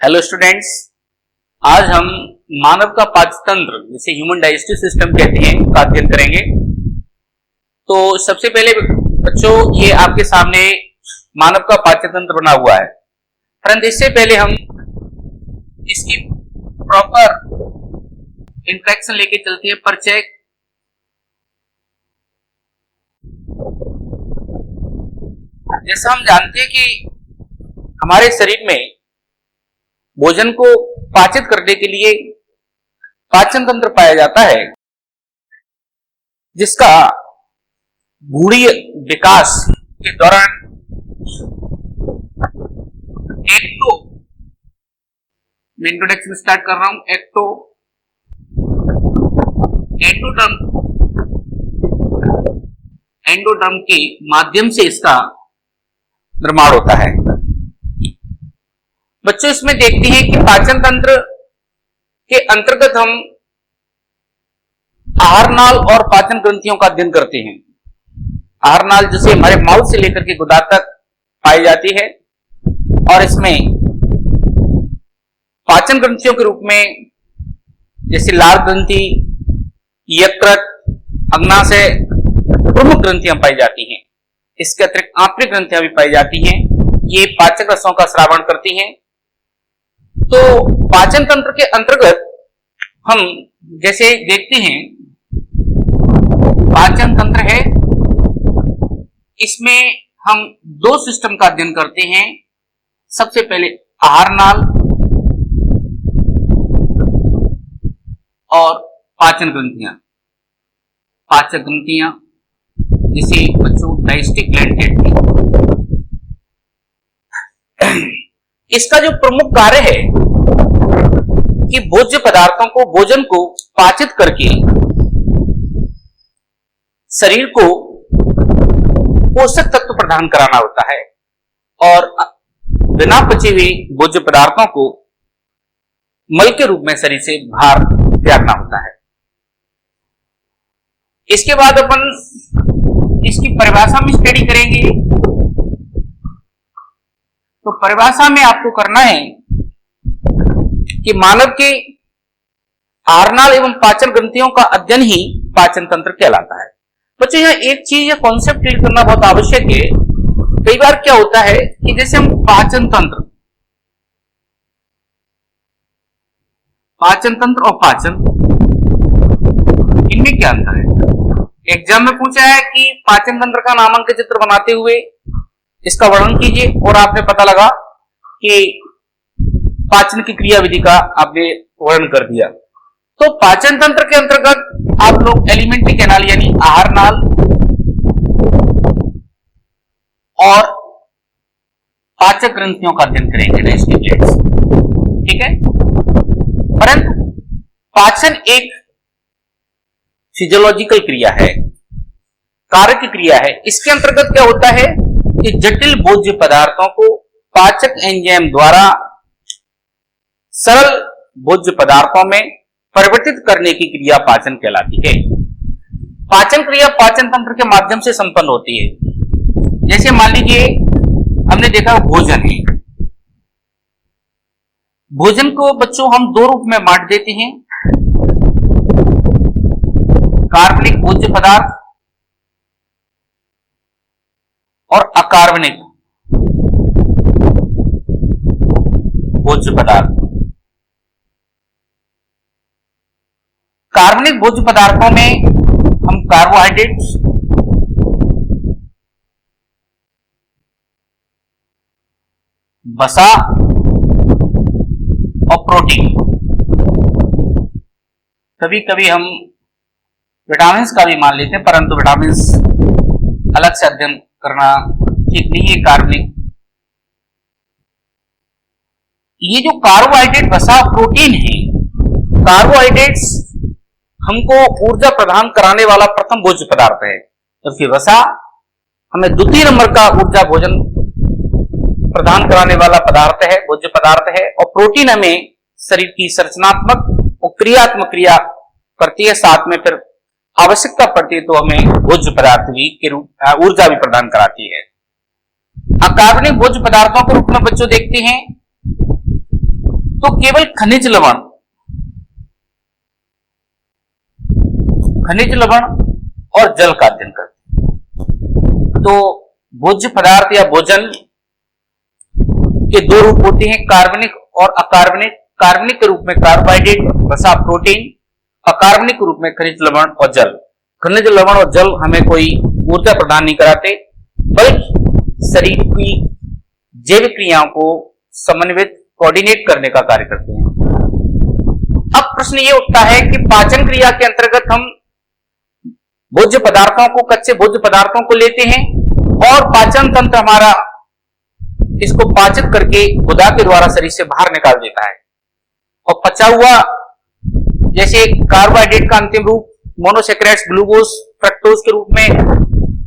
Hello students, आज हम मानव का पाचन तंत्र जिसे ह्यूमन डाइजेस्टिव सिस्टम कहते हैं का अध्ययन करेंगे। तो सबसे पहले बच्चों, ये आपके सामने मानव का पाचन तंत्र बना हुआ है, परंतु इससे पहले हम इसकी प्रॉपर इंट्रैक्शन लेके चलते हैं। परिचय। जैसा हम जानते हैं कि हमारे शरीर में भोजन को पाचित करने के लिए पाचन तंत्र पाया जाता है, जिसका भ्रूणीय विकास के दौरान मैं इंट्रोडक्शन स्टार्ट कर रहा हूं। एंडोडर्म के माध्यम से इसका निर्माण होता है। बच्चों, इसमें देखते हैं कि पाचन तंत्र के अंतर्गत हम आहार नाल और पाचन ग्रंथियों का अध्ययन करते हैं। आहार नाल जिसे हमारे माउथ से लेकर के गुदा तक पाई जाती है, और इसमें पाचन ग्रंथियों के रूप में जैसे लार ग्रंथि, यकृत, अग्नाशय प्रमुख ग्रंथियां पाई जाती हैं। इसके अतिरिक्त आंतरिक ग्रंथियां भी पाई जाती हैं। ये पाचक रसों का श्रावण करती हैं। तो पाचन तंत्र के अंतर्गत हम जैसे देखते हैं, पाचन तंत्र है, इसमें हम दो सिस्टम का अध्ययन करते हैं। सबसे पहले आहार नाल और पाचन ग्रंथियां। पाचक ग्रंथियां जिसे बच्चों डाइजेस्टिव ग्लैंड कहते हैं। इसका जो प्रमुख कार्य है कि भोज्य पदार्थों को, भोजन को पाचित करके शरीर को पोषक तत्व प्रदान कराना होता है, और बिना पचे हुए भोज्य पदार्थों को मल के रूप में शरीर से बाहर त्यागना होता है। इसके बाद अपन इसकी परिभाषा में स्टडी करेंगे। तो परिभाषा में आपको करना है कि मानव के आहार नाल एवं पाचन ग्रंथियों का अध्ययन ही पाचन तंत्र कहलाता है। बच्चों, यहां एक चीज या कॉन्सेप्ट क्लियर करना बहुत आवश्यक है। कई बार क्या होता है कि जैसे हम पाचन तंत्र और पाचन, इनमें क्या अंतर है? एग्जाम में पूछा है कि पाचन तंत्र का नामांकन चित्र बनाते हुए इसका वर्णन कीजिए, और आपने पता लगा कि पाचन की क्रिया विधि का आपने वर्णन कर दिया। तो पाचन तंत्र के अंतर्गत आप लोग एलिमेंट्री कैनाल यानी आहार नाल और पाचक ग्रंथियों का अध्ययन करेंगे, डाइजेस्टिव ग्लैंड्स। ठीक है, परंतु पाचन एक फिजियोलॉजिकल क्रिया है, कारक क्रिया है। इसके अंतर्गत क्या होता है कि जटिल भोज्य पदार्थों को पाचक एंजाइम द्वारा सरल भोज्य पदार्थों में परिवर्तित करने की क्रिया पाचन कहलाती है। पाचन क्रिया पाचन तंत्र के माध्यम से संपन्न होती है। जैसे मान लीजिए हमने देखा भोजन है। भोजन को बच्चों हम दो रूप में बांट देते हैं, कार्बनिक भोज्य पदार्थ और अकार्बनिक भोज्य पदार्थ। कार्बनिक भोज्य पदार्थों में हम कार्बोहाइड्रेट्स, वसा और प्रोटीन, कभी कभी हम विटामिन का भी मान लेते हैं, परंतु विटामिन अलग से अध्ययन करना ठीक नहीं है। कार्बनिक, ये जो कार्बोहाइड्रेट, वसा, प्रोटीन है, कार्बोहाइड्रेट्स हमको ऊर्जा प्रदान कराने वाला प्रथम भोज्य पदार्थ है, जबकि वसा हमें द्वितीय नंबर का ऊर्जा भोजन प्रदान कराने वाला पदार्थ है, भोज्य पदार्थ है। और प्रोटीन हमें शरीर की संरचनात्मक और क्रियात्मक क्रिया करती है, साथ में फिर आवश्यकता पड़ती है तो हमें भोज्य पदार्थ भी के रूप ऊर्जा भी प्रदान कराती है। अकार्बनिक भोज्य पदार्थों के रूप में बच्चों देखते हैं तो केवल खनिज लवण और जल का अध्ययन करते हैं। तो भोज्य पदार्थ या भोजन के दो रूप होते हैं, कार्बनिक और अकार्बनिक। कार्बनिक के रूप में कार्बोहाइड्रेट, वसा, प्रोटीन, अकार्बनिक रूप में खनिज लवण और जल। खनिज लवण और जल हमें कोई ऊर्जा प्रदान नहीं कराते, बल्कि शरीर की जैविक क्रियाओं को समन्वित, कोऑर्डिनेट करने का कार्य करते हैं। अब प्रश्न ये उठता है कि पाचन क्रिया के अंतर्गत हम भोज्य पदार्थों को, कच्चे भोज्य पदार्थों को लेते हैं और पाचन तंत्र हमारा इसको पाचित करके गुदा के द्वारा शरीर से बाहर निकाल देता है और पचा हुआ, जैसे कार्बोहाइड्रेट का अंतिम रूप मोनोसैकेराइड्स, ग्लूकोज, फ्रक्टोज के रूप में,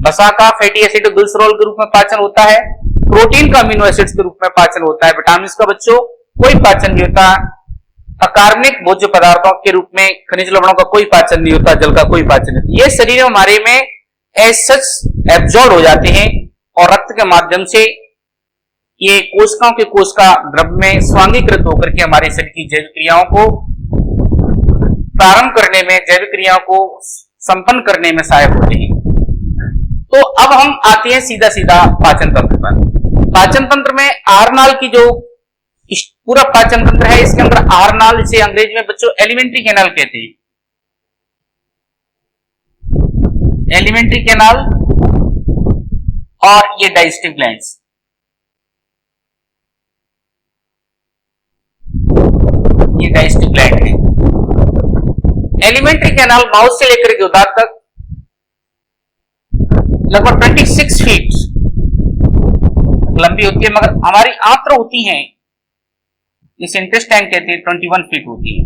वसा का फैटी एसिड, ग्लिसरॉल के रूप में पाचन होता है, प्रोटीन का अमीनो एसिड्स के रूप में पाचन होता है, विटामिन का बच्चों कोई पाचन नहीं होता। अकार्बनिक भोज्य पदार्थों के रूप में खनिज लवणों का कोई पाचन नहीं होता, जल का कोई पाचन नहीं। ये शरीर हमारे में एज सच एब्जॉर्ब हो जाते हैं और रक्त के माध्यम से ये कोशिकाओं के कोशिका द्रव्य में स्वांगीकृत होकर के हमारे शरीर की जैविक क्रियाओं को प्रारंभ करने में, जैविक क्रियाओं को संपन्न करने में सहायक होते हैं। तो अब हम आते हैं सीधा सीधा पाचन तंत्र पर। पाचन तंत्र में आहार नाल की जो पूरा पाचन तंत्र है, इसके अंदर आहार नाल, इसे अंग्रेजी में बच्चों एलिमेंट्री कैनाल कहते हैं। एलिमेंट्री कैनाल और ये डाइजेस्टिव ग्लैंड्स, ये डाइजेस्टिव ग्लैंड है। एलिमेंट्री कैनाल माउथ से लेकर के उदार तक लगभग 26 फीट लंबी होती है, मगर हमारी आंत्र होती हैं, इसे इंटेस्टाइन कहते हैं, 21 फीट होती है।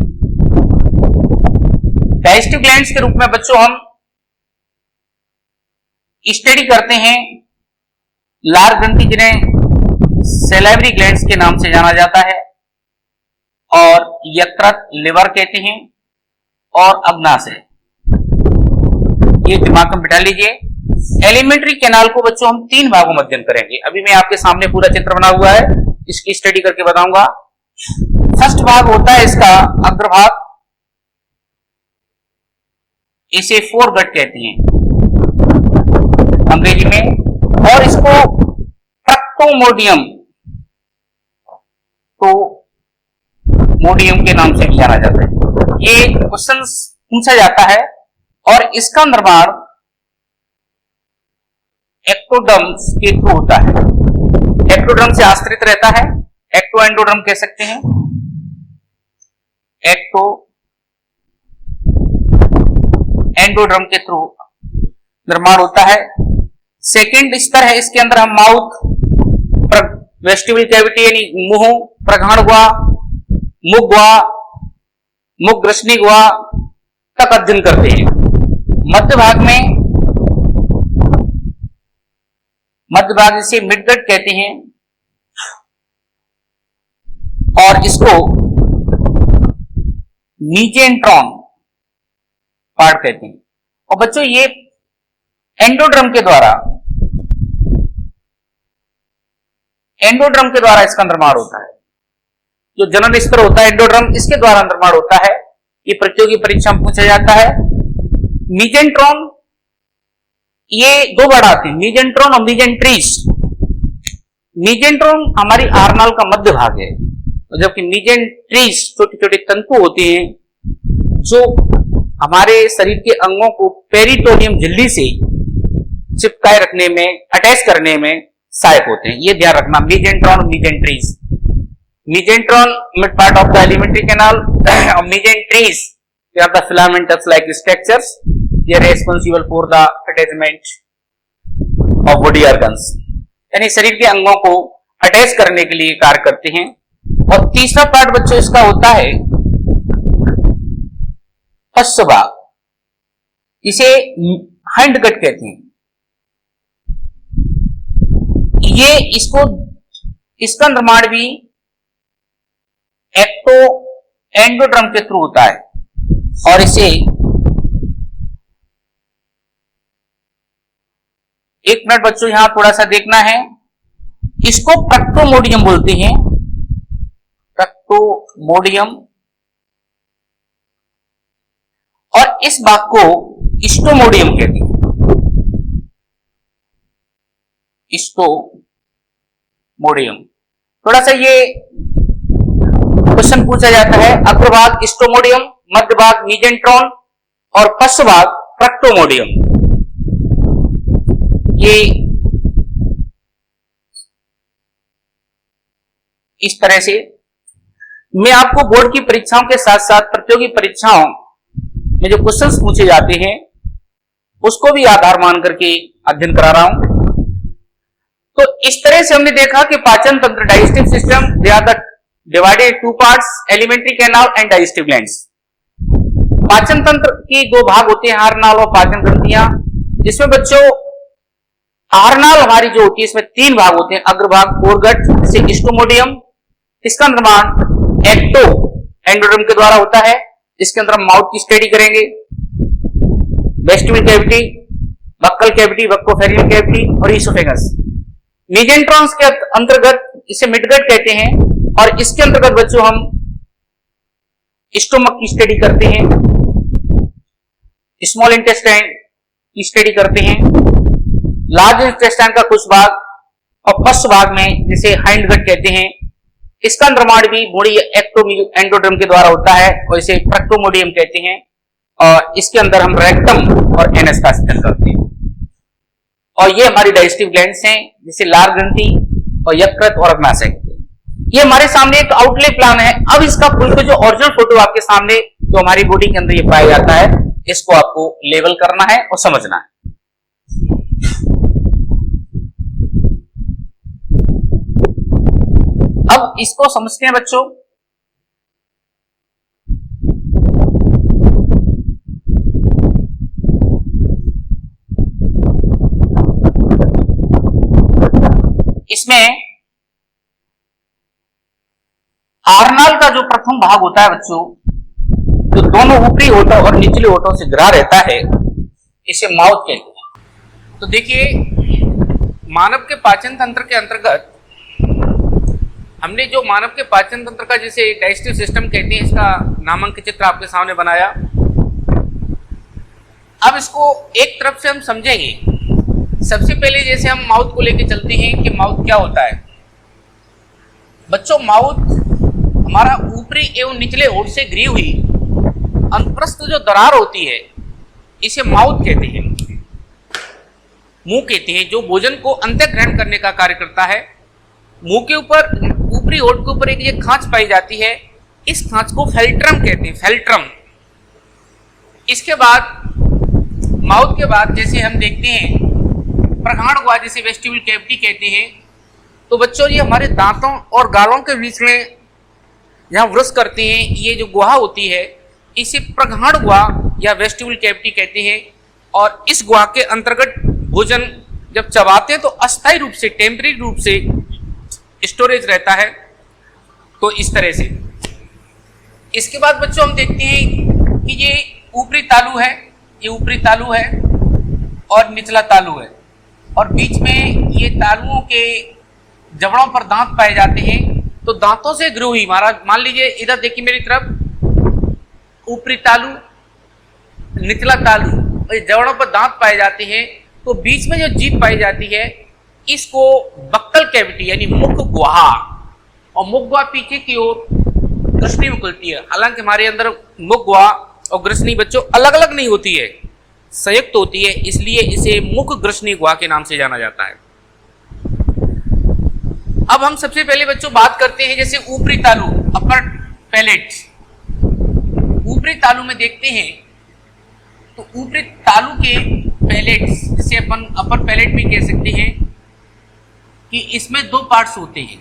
डाइजेस्टिव ग्लैंड्स के रूप में बच्चों हम स्टडी करते हैं लार ग्रंथि, जिन्हें सैलिवरी ग्लैंड्स के नाम से जाना जाता है, और यकृत, लिवर कहते हैं, और अग्नाशय। ये दिमाग में बिठा लीजिए। एलिमेंट्री कैनाल को बच्चों हम 3 भागों में अध्ययन करेंगे। अभी मैं आपके सामने पूरा चित्र बना हुआ है, इसकी स्टडी करके बताऊंगा। फर्स्ट भाग होता है इसका अग्रभाग, इसे फोरगट कहते हैं अंग्रेजी में, और इसको ट्रक्टोमोडियम, तो मोडियम के नाम से भी जाना जाता है। ये क्वेश्चन पूछा जाता है और इसका निर्माण एक्टोडर्म्स के थ्रू होता है। एक्टोडर्म से आश्रित रहता है, एक्टो एंडोडर्म कह सकते हैं। एक्टो एंडोडर्म के थ्रू निर्माण होता है। सेकेंड स्तर है, इसके अंदर हम माउथ, वेस्टिबुलर कैविटी यानी मुंह, प्रगाढ़ गुहा, मुख गुहा, मुख ग्रसनी गुहा तक अध्ययन करते हैं। मध्य भाग इसे मिडगट कहते हैं और इसको मीजेंट्रॉन पार्ट कहते हैं। और बच्चों ये एंडोड्रम के द्वारा इसका निर्माण होता है। जो जनन स्तर होता है एंडोड्रम, इसके द्वारा निर्माण होता है। ये प्रतियोगी परीक्षा में पूछा जाता है। मीजेंट्रॉन, ये 2 वर्ड आते हैं, मीजेंट्रॉन और मीजेंट्रीस। मीजेंट्रॉन हमारी आहारनाल का मध्य भाग है, जबकि मीजेंट्रीस छोटे छोटे तंतु होते हैं जो हमारे शरीर के अंगों को पेरिटोनियम झिल्ली से चिपकाए रखने में, अटैच करने में सहायक होते हैं। ये ध्यान रखना, मीजेंट्रॉन और mesenteries. Mesenteron mid part of the alimentary canal और mesenteries they are the filamentous like structures, they are responsible for the attachment of body organs, यानी शरीर के अंगों को अटैच करने के लिए कार्य करते हैं। और तीसरा पार्ट बच्चों इसका होता है पश्च भाग, इसे हाइंडगट कहते हैं। इसका निर्माण भी एक्टो एंडोड्रम के थ्रू होता है और इसे एक मिनट बच्चों यहां थोड़ा सा देखना है, इसको प्रक्टोमोडियम बोलते हैं। एक्टोमोडियम, और इस भाग को स्टोमोडियम कहते हैं। स्टोमोडियम, थोड़ा सा ये क्वेश्चन पूछा जाता है। अग्रभाग स्टोमोडियम, मध्य भाग मीजेंट्रॉन और पश्च भाग फ्रक्टोमोडियम। ये इस तरह से मैं आपको बोर्ड की परीक्षाओं के साथ साथ प्रतियोगी परीक्षाओं में जो क्वेश्चंस पूछे जाते हैं उसको भी आधार मान करके अध्ययन करा रहा हूं। तो इस तरह से हमने देखा कि पाचन तंत्र, digestive system, they are the divided two parts, alimentary canal and digestive glands. पाचन तंत्र की दो भाग होते हैं, आहार नाल और पाचन ग्रंथियां, जिसमें बच्चों आहार नाल हमारी जो होती है इसमें तीन भाग होते हैं। अग्रभाग कोरगट से स्टोमोडियम, इसका निर्माण एक्टो एंडोडर्म के द्वारा होता है। इसके अंदर हम माउथ की स्टडी करेंगे, vestibular cavity, buccal cavity, buccopharyngeal cavity और ईसोफेगस। मीजेंट्रॉन्स के अंतर्गत इसे मिडगट कहते हैं, और इसके अंतर्गत बच्चों हम स्टोमक की स्टडी करते हैं, स्मॉल इंटेस्टाइन की स्टडी करते हैं, लार्ज इंटेस्टाइन का कुछ भाग, और फर्स्ट भाग में जिसे हाइंडगट कहते हैं, इसका निर्माण भी बॉडी एंडोडर्म के द्वारा होता है और इसे फ्रक्टोमोडियम कहते हैं। और इसके अंदर हम रेक्टम और एनस का अध्ययन करते हैं। और ये हमारी डाइजेस्टिव ग्लैंड्स हैं, जिसे लार ग्रंथि और यकृत और अग्नाशय कहते हैं। ये हमारे सामने एक आउटले प्लान है। अब इसका फुल जो ओरिजिनल फोटो आपके सामने जो हमारी बॉडी के अंदर ये पाया जाता है, इसको आपको लेवल करना है और समझना है। अब इसको समझते हैं बच्चों। इसमें आहारनाल का जो प्रथम भाग होता है बच्चों, जो दोनों ऊपरी होठों और निचले होठों से घिरा रहता है, इसे माउथ कहते हैं। तो देखिए, मानव के पाचन तंत्र के अंतर्गत हमने जो मानव के पाचन तंत्र का जिसे डाइजेस्टिव सिस्टम कहते हैं, इसका नामांकित चित्र आपके सामने बनाया। अब इसको एक तरफ से हम समझेंगे। सबसे पहले जैसे हम माउथ को लेके चलते हैं कि माउथ क्या होता है। बच्चों, माउथ हमारा ऊपरी एवं निचले होठ से घिरी हुई अंतप्रस्थ जो दरार होती है, इसे माउथ कहते हैं, मुंह कहते हैं, जो भोजन को अंतः ग्रहण करने का कार्य करता है। मुंह के ऊपर, ऊपरी होठ के ऊपर एक ये खांच पाई जाती है, इस खांच को फेल्ट्रम कहते हैं, फेल्ट्रम। इसके बाद माउथ के बाद जैसे हम देखते हैं प्रगाढ़ गुहा, जिसे वेस्टिबुलर कैविटी कहते हैं। तो बच्चों, ये हमारे दांतों और गालों के बीच में जहाँ वृष करते हैं, ये जो गुहा होती है, इसे प्रगाढ़ गुहा या वेस्टिबुलर कैविटी कहते हैं। और इस गुहा के अंतर्गत भोजन जब चबाते हैं तो अस्थायी रूप से, टेम्परेरी रूप से स्टोरेज रहता है। तो इस तरह से इसके बाद बच्चों हम देखते हैं कि ये ऊपरी तालु है, ये ऊपरी तालु है और निचला तालु है, और बीच में ये तालुओं के जबड़ों पर दांत पाए जाते हैं। तो दांतों से घिरी हुई, महाराज मान लीजिए इधर देखिए मेरी तरफ, ऊपरी तालु, निचला तालु, और जबड़ों पर दांत पाए जाते हैं। तो बीच में जो जीभ पाई जाती है, इसको बक्कल कैविटी यानी मुख गुहा, और मुख गुहा पीछे की ओर ग्रसनी में खुलती है। हालांकि हमारे अंदर मुख गुहा और ग्रसनी बच्चों अलग अलग नहीं होती है, संयुक्त होती है, इसलिए इसे मुख ग्रसनी गुहा के नाम से जाना जाता है। अब हम सबसे पहले बच्चों बात करते हैं जैसे ऊपरी तालु, अपर पैलेट। ऊपरी तालु में देखते हैं तो ऊपरी तालु के पैलेट, जिसे अपन अपर पैलेट भी कह सकते हैं, कि इसमें दो पार्ट्स होते हैं।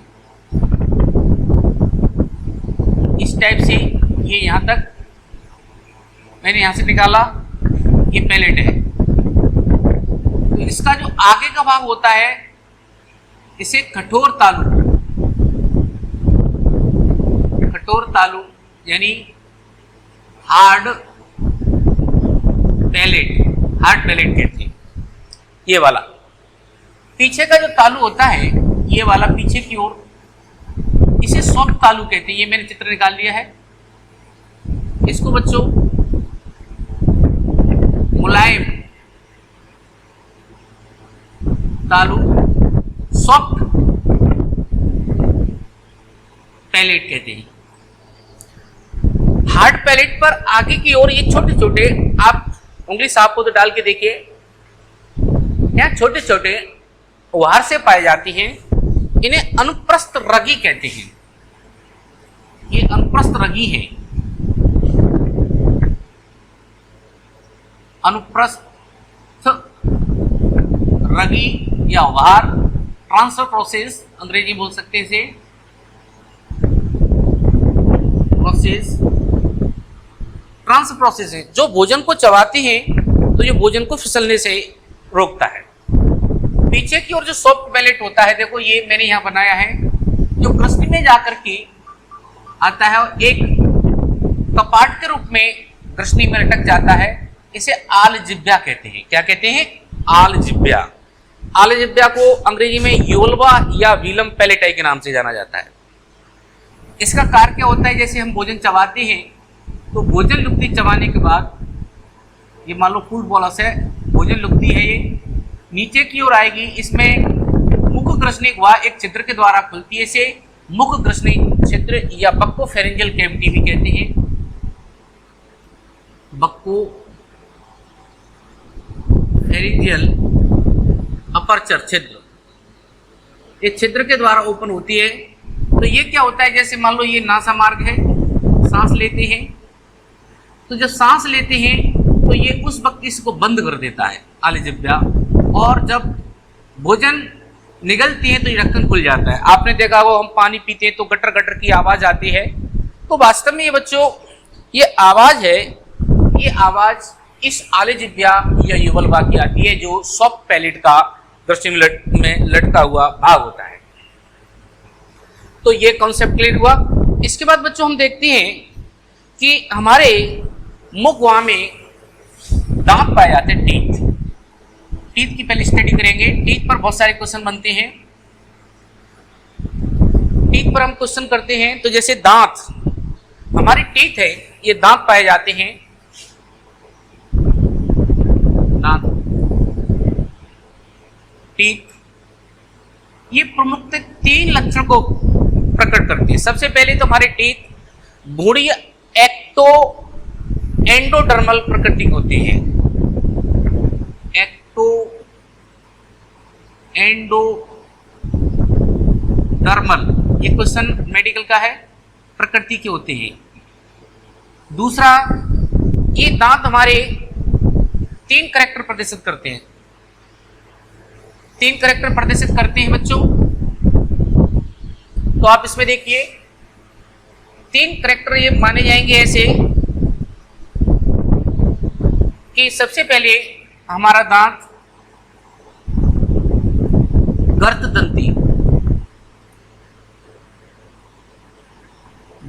इस टाइप से ये यहां तक मैंने यहां से निकाला, ये पैलेट है। तो इसका जो आगे का भाग होता है, इसे कठोर तालु, कठोर तालु यानी हार्ड पैलेट, हार्ड पैलेट कहते हैं। ये वाला पीछे का जो तालु होता है, ये वाला पीछे की ओर, इसे इसे सॉफ्ट तालु कहते हैं। ये मैंने चित्र निकाल लिया है। इसको बच्चों मुलायम तालु सॉफ्ट पैलेट कहते हैं। हार्ड पैलेट पर आगे की ओर ये छोटे छोटे, आप उंगली साफ को तो डाल के देखिए, यहाँ छोटे छोटे उभार से पाए जाती हैं। इन्हें अनुप्रस्थ रगी कहते हैं। ये अनुप्रस्थ रगी है। अनुप्रस्थ रगी या उभार, ट्रांसफर प्रोसेस अंग्रेजी बोल सकते हैं इसे, प्रोसेस, ट्रांसफर प्रोसेस है जो भोजन को चबाते हैं तो ये भोजन को फिसलने से रोकता है। पीछे की ओर जो सॉफ्ट पैलेट होता है, देखो ये मैंने यहाँ बनाया है, जो ग्रसनी में जाकर के आता है और एक कपाट के रूप में ग्रसनी में लटक जाता है। इसे आलजिब्या कहते हैं। क्या कहते हैं? आलजिब्या। आलजिब्या को अंग्रेजी में योल्वा या व्हीलम पैलेटाई के नाम से जाना जाता है। इसका कार्य क्या होता है? जैसे हम भोजन चबाते हैं तो भोजन लुप्ति चबाने के बाद, ये मान लो फूड बॉलस है, भोजन लुप्ति है, ये नीचे की ओर आएगी। इसमें मुख ग्रसनी गुहा एक छिद्र के द्वारा खुलती है। इसे मुख ग्रसनी छिद्र या बक्कोफेरेंजियल कैविटी भी कहते हैं। बक्कोफेरेंजियल अपर्चर छिद्र, ये छिद्र के द्वारा ओपन होती है। तो ये क्या होता है? जैसे मान लो ये नासा मार्ग है, सांस लेते हैं, तो जब सांस लेते हैं तो ये उस वक्त इसको बंद कर देता है आलजिब्या, और जब भोजन निगलती है तो ये ढक्कन खुल जाता है। आपने देखा होगा हम पानी पीते हैं तो गटर गटर की आवाज आती है। तो वास्तव में ये बच्चों, ये आवाज है, ये आवाज इस आलजिब्या या युवल्वा की आती है, जो सॉफ्ट पैलेट का ग्रसनी में लटका हुआ भाग होता है। तो ये कॉन्सेप्ट क्लियर हुआ। इसके बाद बच्चों हम देखते हैं कि हमारे मुख गुहा में दांत पाए जाते हैं, टीथ। टीथ की पहले स्टडी करेंगे। टीथ पर बहुत सारे क्वेश्चन बनते हैं। टीथ पर हम क्वेश्चन करते हैं तो जैसे दांत, हमारी टीथ है, ये दांत पाए जाते हैं। दांत, टीथ, ये प्रमुख 3 लक्षण को प्रकट करती है। सबसे पहले तो हमारे टीथ भूरी एंडोडर्मल प्रकृति होती है। एंडोडर्मल, ये क्वेश्चन मेडिकल का है, प्रकृति के होते हैं। दूसरा, ये दांत हमारे 3 कैरेक्टर प्रदर्शित करते हैं। 3 कैरेक्टर प्रदर्शित करते हैं बच्चों। तो आप इसमें देखिए 3 कैरेक्टर ये माने जाएंगे ऐसे कि सबसे पहले हमारा दांत गर्तदंती,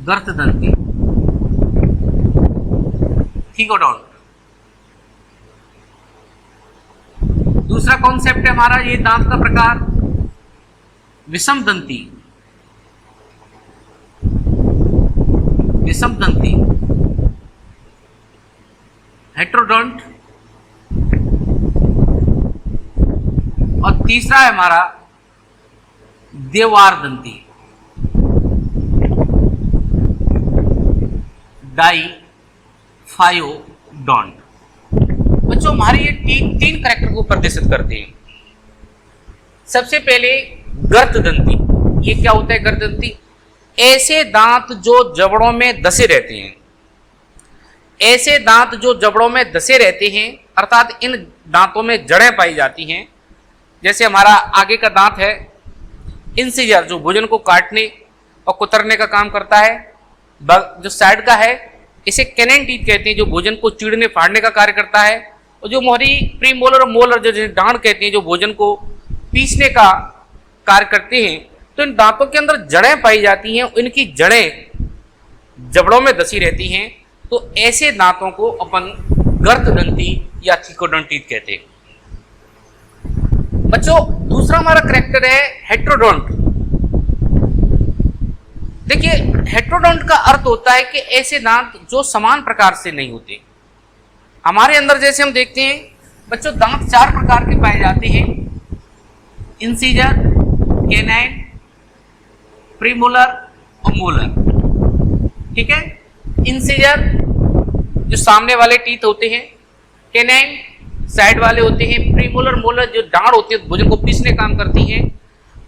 गर्तदंती, थीकोडोंट। दूसरा कॉन्सेप्ट है हमारा ये दांत का प्रकार विषमदंती, विषमदंती, हेट्रोडोंट। और तीसरा है हमारा देवारदंती, डाइफायोडोंट। बच्चों हमारे ये 3 कैरेक्टर को प्रदर्शित करते हैं। सबसे पहले गर्तदंती। ये क्या होता है गर्तदंती? ऐसे दांत जो जबड़ों में धसे रहते हैं, ऐसे दांत जो जबड़ों में धसे रहते हैं, अर्थात इन दांतों में जड़ें पाई जाती हैं। जैसे हमारा आगे का दांत है इंसिजर, जो भोजन को काटने और कुतरने का काम करता है। जो साइड का है इसे कैनन टीथ कहते हैं, जो भोजन को चीरने फाड़ने का कार्य करता है। और जो मोहरी प्रीमोलर और मोलर, जो डांड कहते हैं, जो भोजन को पीसने का कार्य करते हैं। तो इन दांतों के अंदर जड़ें पाई जाती हैं, इनकी जड़ें जबड़ों में धसी रहती हैं। तो ऐसे दांतों को अपन गर्तदंती या थीकोडोंट कहते हैं। बच्चों दूसरा हमारा कैरेक्टर है हेट्रोडोंट। देखिए हेटेरोडोंट का अर्थ होता है कि ऐसे दांत जो समान प्रकार से नहीं होते। हमारे अंदर जैसे हम देखते हैं बच्चों, दांत 4 प्रकार के पाए जाते हैं, इंसीजर, कैनाइन, प्रीमोलर और मोलर। ठीक है, इंसीजर जो सामने वाले टीथ होते हैं, कैनाइन साइड वाले होते हैं, प्रीमोलर मोलर जो डांड होती है भोजन को पीसने काम करती हैं।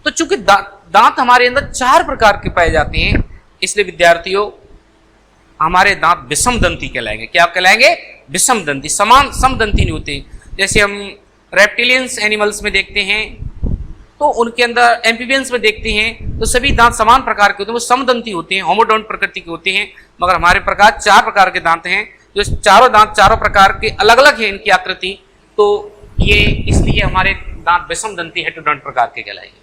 तो चूंकि दांत हमारे अंदर 4 प्रकार के पाए जाते हैं, इसलिए विद्यार्थियों हमारे दांत विषम दंती कहलाएंगे। क्या कहलाएंगे? विषम दंती। समान समदंती नहीं होते। जैसे हम रेप्टिलियंस एनिमल्स में देखते हैं तो उनके अंदर, एम्फीबियंस में देखते हैं तो सभी दांत समान प्रकार के होते हैं, वो समदंती होते हैं, होमोडोंट प्रकृति के होते हैं। मगर हमारे प्रकार 4 प्रकार के दांत हैं, जो चारों दांत चारों प्रकार के अलग अलग है इनकी आकृति, तो ये इसलिए हमारे दांत विषम दंती हेटेरोडोंट प्रकार के कहलाएंगे।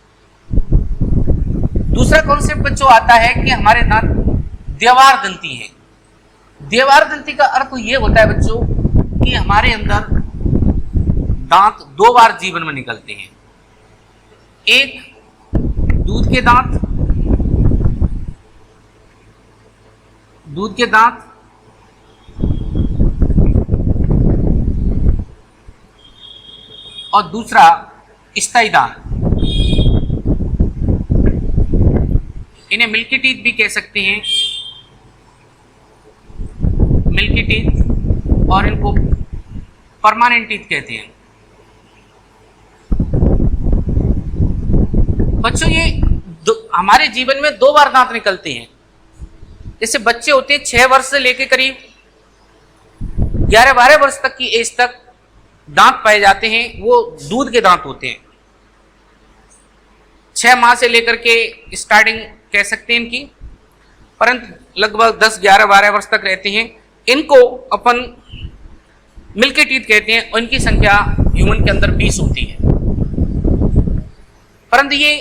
दूसरा कॉन्सेप्ट जो आता है कि हमारे दांत द्विवार दंती है। द्विवार दंती का अर्थ ये होता है बच्चों कि हमारे अंदर दांत 2 बार जीवन में निकलते हैं। एक दूध के दांत, और दूसरा स्थायी दांत। इन्हें मिल्की टीथ भी कह सकते हैं, मिल्की टीथ, और इनको परमानेंट टीथ कहते हैं। बच्चों ये हमारे जीवन में 2 बार दांत निकलते हैं। जैसे बच्चे होते हैं 6 वर्ष से लेकर करीब 11-12 वर्ष तक की एज तक दांत पाए जाते हैं, वो दूध के दांत होते हैं। 6 माह से लेकर के स्टार्टिंग कह सकते हैं इनकी, परंतु लगभग 10, 11, 12 वर्ष तक रहते हैं। इनको अपन मिल्की टीथ कहते हैं और इनकी संख्या ह्यूमन के अंदर 20 होती है। परंतु ये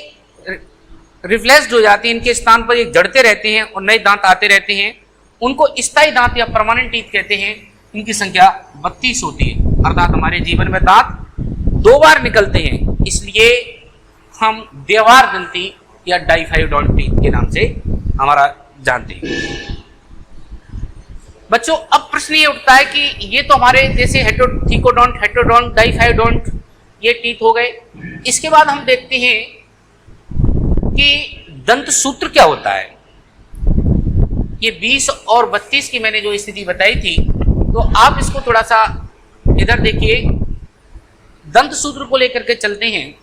रिफ्लेक्स्ड हो जाती है, इनके स्थान पर ये जड़ते रहते हैं और नए दांत आते रहते हैं। उनको स्थायी दांत या परमानेंट टीथ कहते हैं। इनकी संख्या 32 होती है। अर्थात हमारे जीवन में दांत 2 बार निकलते हैं, इसलिए हम द्विवार दंती या डाइफाइडोंट टीथ के नाम से हमारा जानते हैं। बच्चों अब प्रश्न ये उठता है कि ये तो हमारे जैसे थीकोडोंट, हेटेरोडोंट, डाइफाइडोंट ये टीथ हो गए। इसके बाद हम देखते हैं कि दंत सूत्र क्या होता है। ये 20 और 32 की मैंने जो स्थिति बताई थी, तो आप इसको थोड़ा सा इधर देखिए, दंत सूत्र को लेकर के चलते हैं।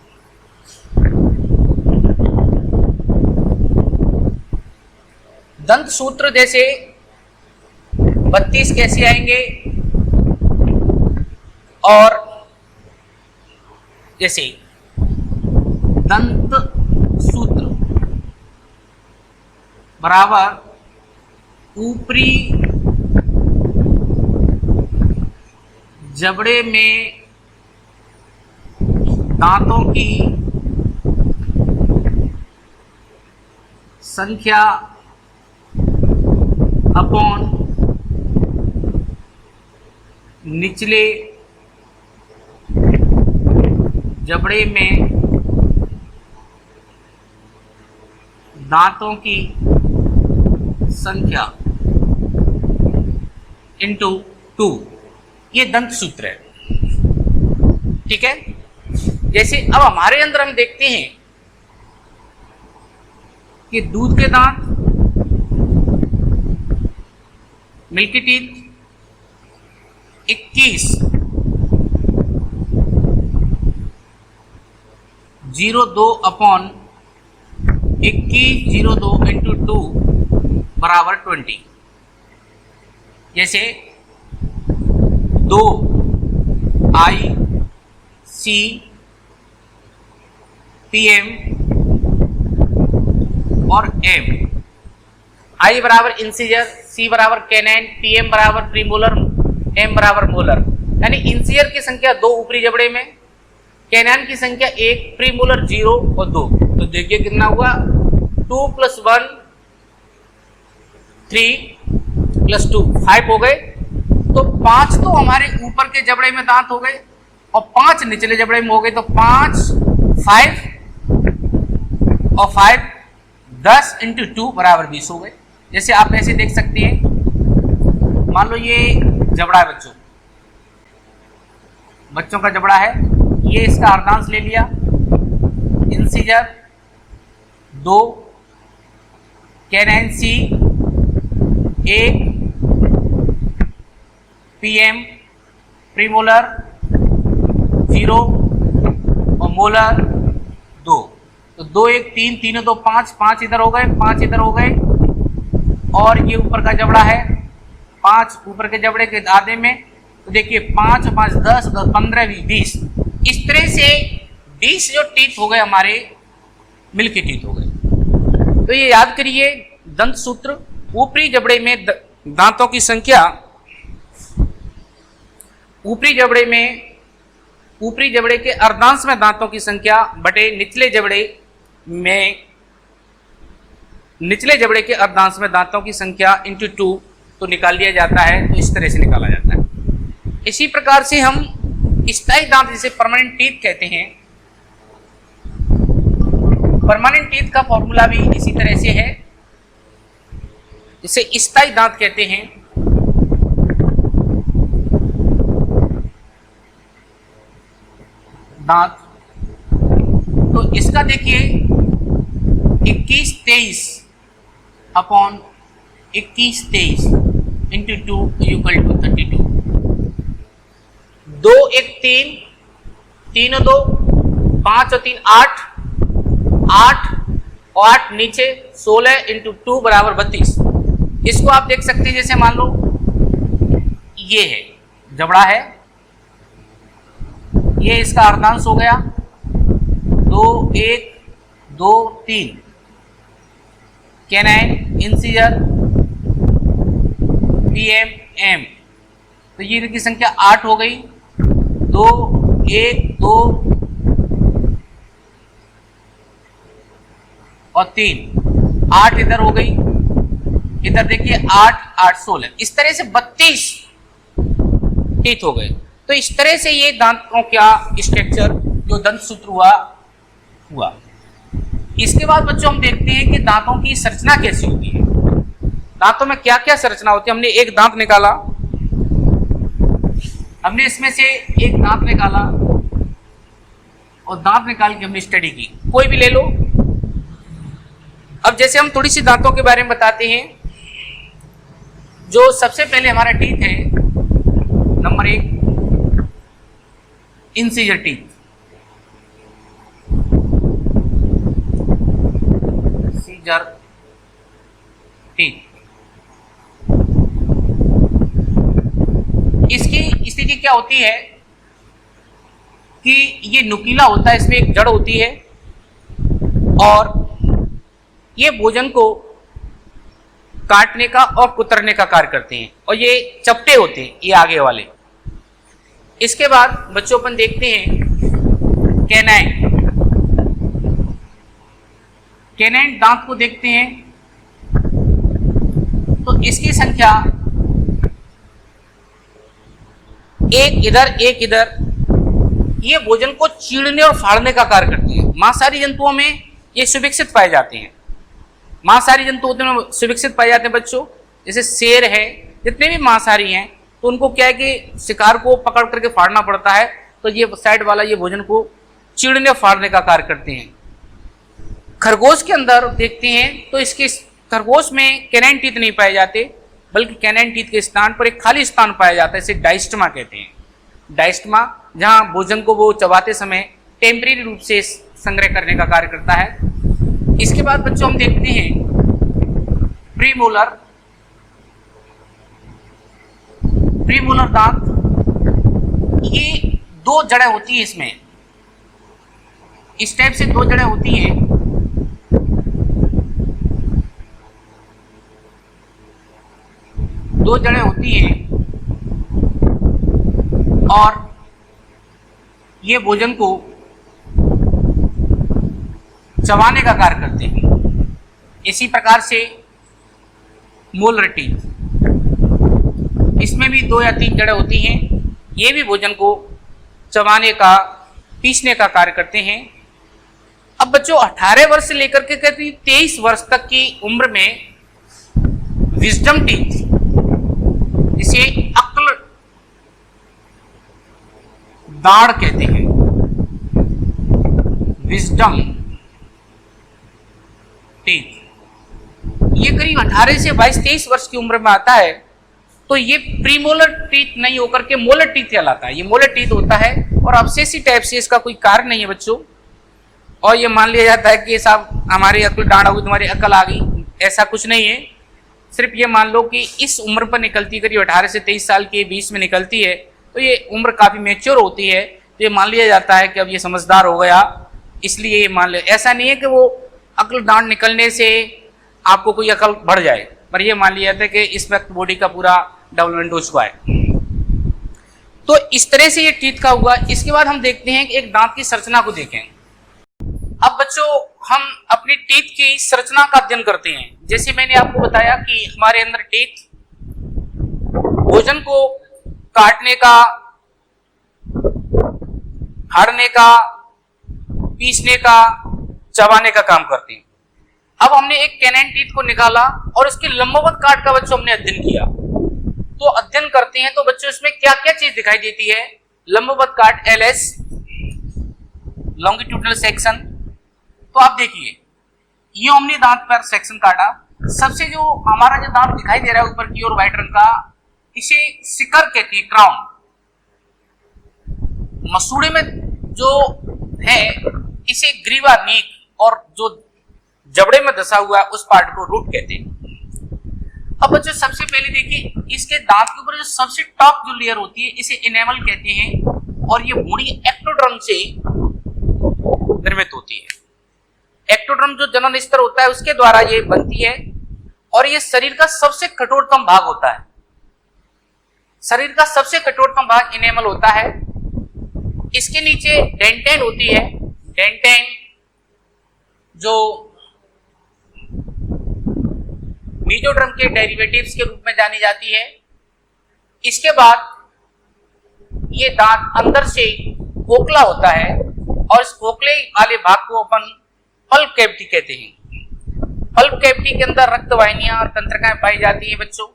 दंत सूत्र जैसे 32 कैसे आएंगे, और जैसे दंत सूत्र बराबर ऊपरी जबड़े में दांतों की संख्या अपॉन निचले जबड़े में दांतों की संख्या इंटू 2, ये दंत सूत्र है। ठीक है, जैसे अब हमारे अंदर हम देखते हैं कि दूध के दांत, मिल्की टीथ 21, 0.2 अपॉन 21, 0.2 इंटू 2 बराबर 20। जैसे 2 I C PM और M। I बराबर इंसीजर, C बराबर कैनाइन, PM बराबर प्रीमोलर, M बराबर मोलर। यानी इंसीजर की संख्या 2 ऊपरी जबड़े में, कैनाइन की संख्या 1, प्रीमोलर 0 और 2। तो देखिए कितना हुआ, 2 + 1 3 + 2 5 हो गए। तो 5 तो हमारे ऊपर के जबड़े में दांत हो गए और 5 निचले जबड़े में हो गए। तो 5 5 और 5 10 इंटू 2 बराबर 20 हो गए। जैसे आप ऐसे देख सकते हैं, मान लो ये जबड़ा है बच्चों का जबड़ा है, ये इसका अर्धांश ले लिया, इंसीजर 2, कैनन सी 1, पीएम प्रीमोलर 0 और मोलर 2। तो 2 1 3, 3 2 5, 5 इधर हो गए, 5 इधर हो गए, और ये ऊपर का जबड़ा है 5 ऊपर के जबड़े के आधे में। तो देखिए 5 5 10 10 15 20, इस तरह से 20 जो टीथ हो गए हमारे मिल्की टीथ हो गए। तो ये याद करिए दंत सूत्र, ऊपरी जबड़े में दांतों की संख्या, ऊपरी जबड़े के अर्धांश में दांतों की संख्या बटे निचले जबड़े के अर्धांश में दांतों की संख्या इंटू 2 तो निकाल लिया जाता है। तो इस तरह से निकाला जाता है। इसी प्रकार से हम स्थायी दांत जिसे परमानेंट टीथ कहते हैं, परमानेंट टीथ का फॉर्मूला भी इसी तरह से है, जिसे स्थायी दांत कहते हैं। दांत तो इसका देखिए 21 23 अपॉन 21 23 इंटू 2 इक्वल टू 32। 2 1 3, 3 2 5 और 3 8, 8 और 8 नीचे 16 इंटू 2 बराबर 32। इसको आप देख सकते हैं, जैसे मान लो ये है जबड़ा है, ये इसका अर्धांश हो गया 2 1 2 3, कैनाइन इंसीजर पीएम एम, तो ये इनकी संख्या 8 हो गई। 2 1 2 और 3, 8 इधर हो गई, इधर देखिए 8 8 16, इस तरह से 32 टीथ हो गए। तो इस तरह से ये दांतों का स्ट्रक्चर जो दंत सूत्र हुआ। इसके बाद बच्चों हम देखते हैं कि दांतों की संरचना कैसी होती है, दांतों में क्या क्या संरचना होती है। हमने एक दांत निकाला, हमने इसमें से एक दांत निकाला और दांत निकाल के हमने स्टडी की, कोई भी ले लो। अब जैसे हम थोड़ी सी दांतों के बारे में बताते हैं। जो सबसे पहले हमारा टीथ है, number 1 incisor teeth, incisor teeth. इसकी स्थिति क्या होती है कि ये नुकीला होता है, इसमें एक जड़ होती है और ये भोजन को काटने का और कुतरने का कार्य करते हैं, और ये चपटे होते हैं ये आगे वाले। इसके बाद बच्चों अपन देखते हैं कैनाइन दांत को देखते हैं। तो इसकी संख्या एक इधर, ये भोजन को चीरने और फाड़ने का कार्य करती है। मांसाहारी जंतुओं में ये सुविकसित पाए जाते हैं, मांसाहारी जंतु होते हैं सुविकसित पाए जाते हैं बच्चों। जैसे शेर है, जितने भी मांसाहारी हैं तो उनको क्या है कि शिकार को पकड़ करके फाड़ना पड़ता है, तो ये साइड वाला ये भोजन को चीरने और फाड़ने का कार्य करते हैं। खरगोश के अंदर देखते हैं तो इसके खरगोश में कैनाइन टीथ नहीं पाए जाते, बल्कि कैनाइन टीथ के स्थान पर एक खाली स्थान पाया जाता है, इसे डायस्टमा कहते हैं। डायस्टमा जहां भोजन को वो चबाते समय टेम्परेरी रूप से संग्रह करने का कार्य करता है। इसके बाद बच्चों हम देखते हैं प्रीमोलर दांत। ये 2 जड़ें होती है, इसमें इस टाइप से 2 जड़ें होती हैं। दो जड़ें होती हैं और ये भोजन को चबाने का कार्य करते हैं। इसी प्रकार से मोलर टीथ, इसमें भी 2 या 3 जड़ें होती हैं, ये भी भोजन को चबाने का, पीसने का कार्य करते हैं। अब बच्चों 18 वर्ष से लेकर के कहते 23 वर्ष तक की उम्र में विजडम टीथ, इसे अक्ल दाढ़ कहते हैं, विजडम टीथ, ये करीब 18 से 22-23 वर्ष की उम्र में आता है। तो ये प्रीमोलर टीथ नहीं होकर के मोलर टीथ कहलाता है। ये मोलर टीथ होता है और अब्सेसिव टाइप से, इसका कोई कारण नहीं है बच्चों। और ये मान लिया जाता है कि साहब हमारी अकल डाढ़ होगी, तुम्हारी अकल आ गई, ऐसा कुछ नहीं है। सिर्फ ये मान लो कि इस उम्र पर निकलती है, करीब 18 से 23 साल के बीच में निकलती है, तो ये उम्र काफ़ी मैच्योर होती है। तो ये मान लिया जाता है कि अब ये समझदार हो गया, इसलिए ये मान लिया। ऐसा नहीं है कि वो अकल दाढ़ निकलने से आपको कोई अकल बढ़ जाए, पर ये मान लिया जाता है कि इस वक्त बॉडी का पूरा डेवलपमेंट हो चुका है। तो इस तरह से ये टीथ का हुआ। इसके बाद हम देखते हैं कि एक दांत की संरचना को देखें। अब बच्चों हम अपनी टीथ की संरचना का अध्ययन करते हैं। जैसे मैंने आपको बताया कि हमारे अंदर टीथ भोजन को काटने का, फाड़ने का, पीसने का, चबाने का काम करते हैं। अब हमने एक कैनाइन टीथ को निकाला और इसके लंबवत काट का बच्चों हमने अध्ययन किया। तो अध्ययन करते हैं तो बच्चों इसमें क्या क्या चीज दिखाई देती है। लंबवत काट LS, लॉन्गिट्यूडनल सेक्शन। तो आप देखिए, ये हमने दांत पर सेक्शन काटा। सबसे जो हमारा जो दांत दिखाई दे रहा है ऊपर की ओर व्हाइट रंग का, इसे शिखर कहते हैं, क्राउन। मसूड़े में जो है इसे ग्रीवा, नीक, और जो जबड़े में धसा हुआ है उस पार्ट को रूट कहते हैं। अब बच्चों सबसे पहले देखिए, इसके दांत के ऊपर जो सबसे टॉप जो लेयर होती है इसे इनेमल कहते हैं, और ये मूड़ी एक्टोडर्म से निर्मित होती है। एक्टोडर्म जो जनन स्तर होता है उसके द्वारा ये बनती है, और ये शरीर का सबसे कठोरतम भाग होता है। शरीर का सबसे कठोरतम भाग इनेमल होता है। इसके नीचे डेंटेन होती है। डेंटेन जो मीजोडर्म के डेरिवेटिव्स के रूप में जानी जाती है। इसके बाद ये दांत अंदर से खोखला होता है, और इस खोखले वाले भाग को अपन पल्प कैविटी कहते हैं। पल्प कैविटी के अंदर रक्त वाहिनियां और तंत्रिकाएं पाई जाती है बच्चों,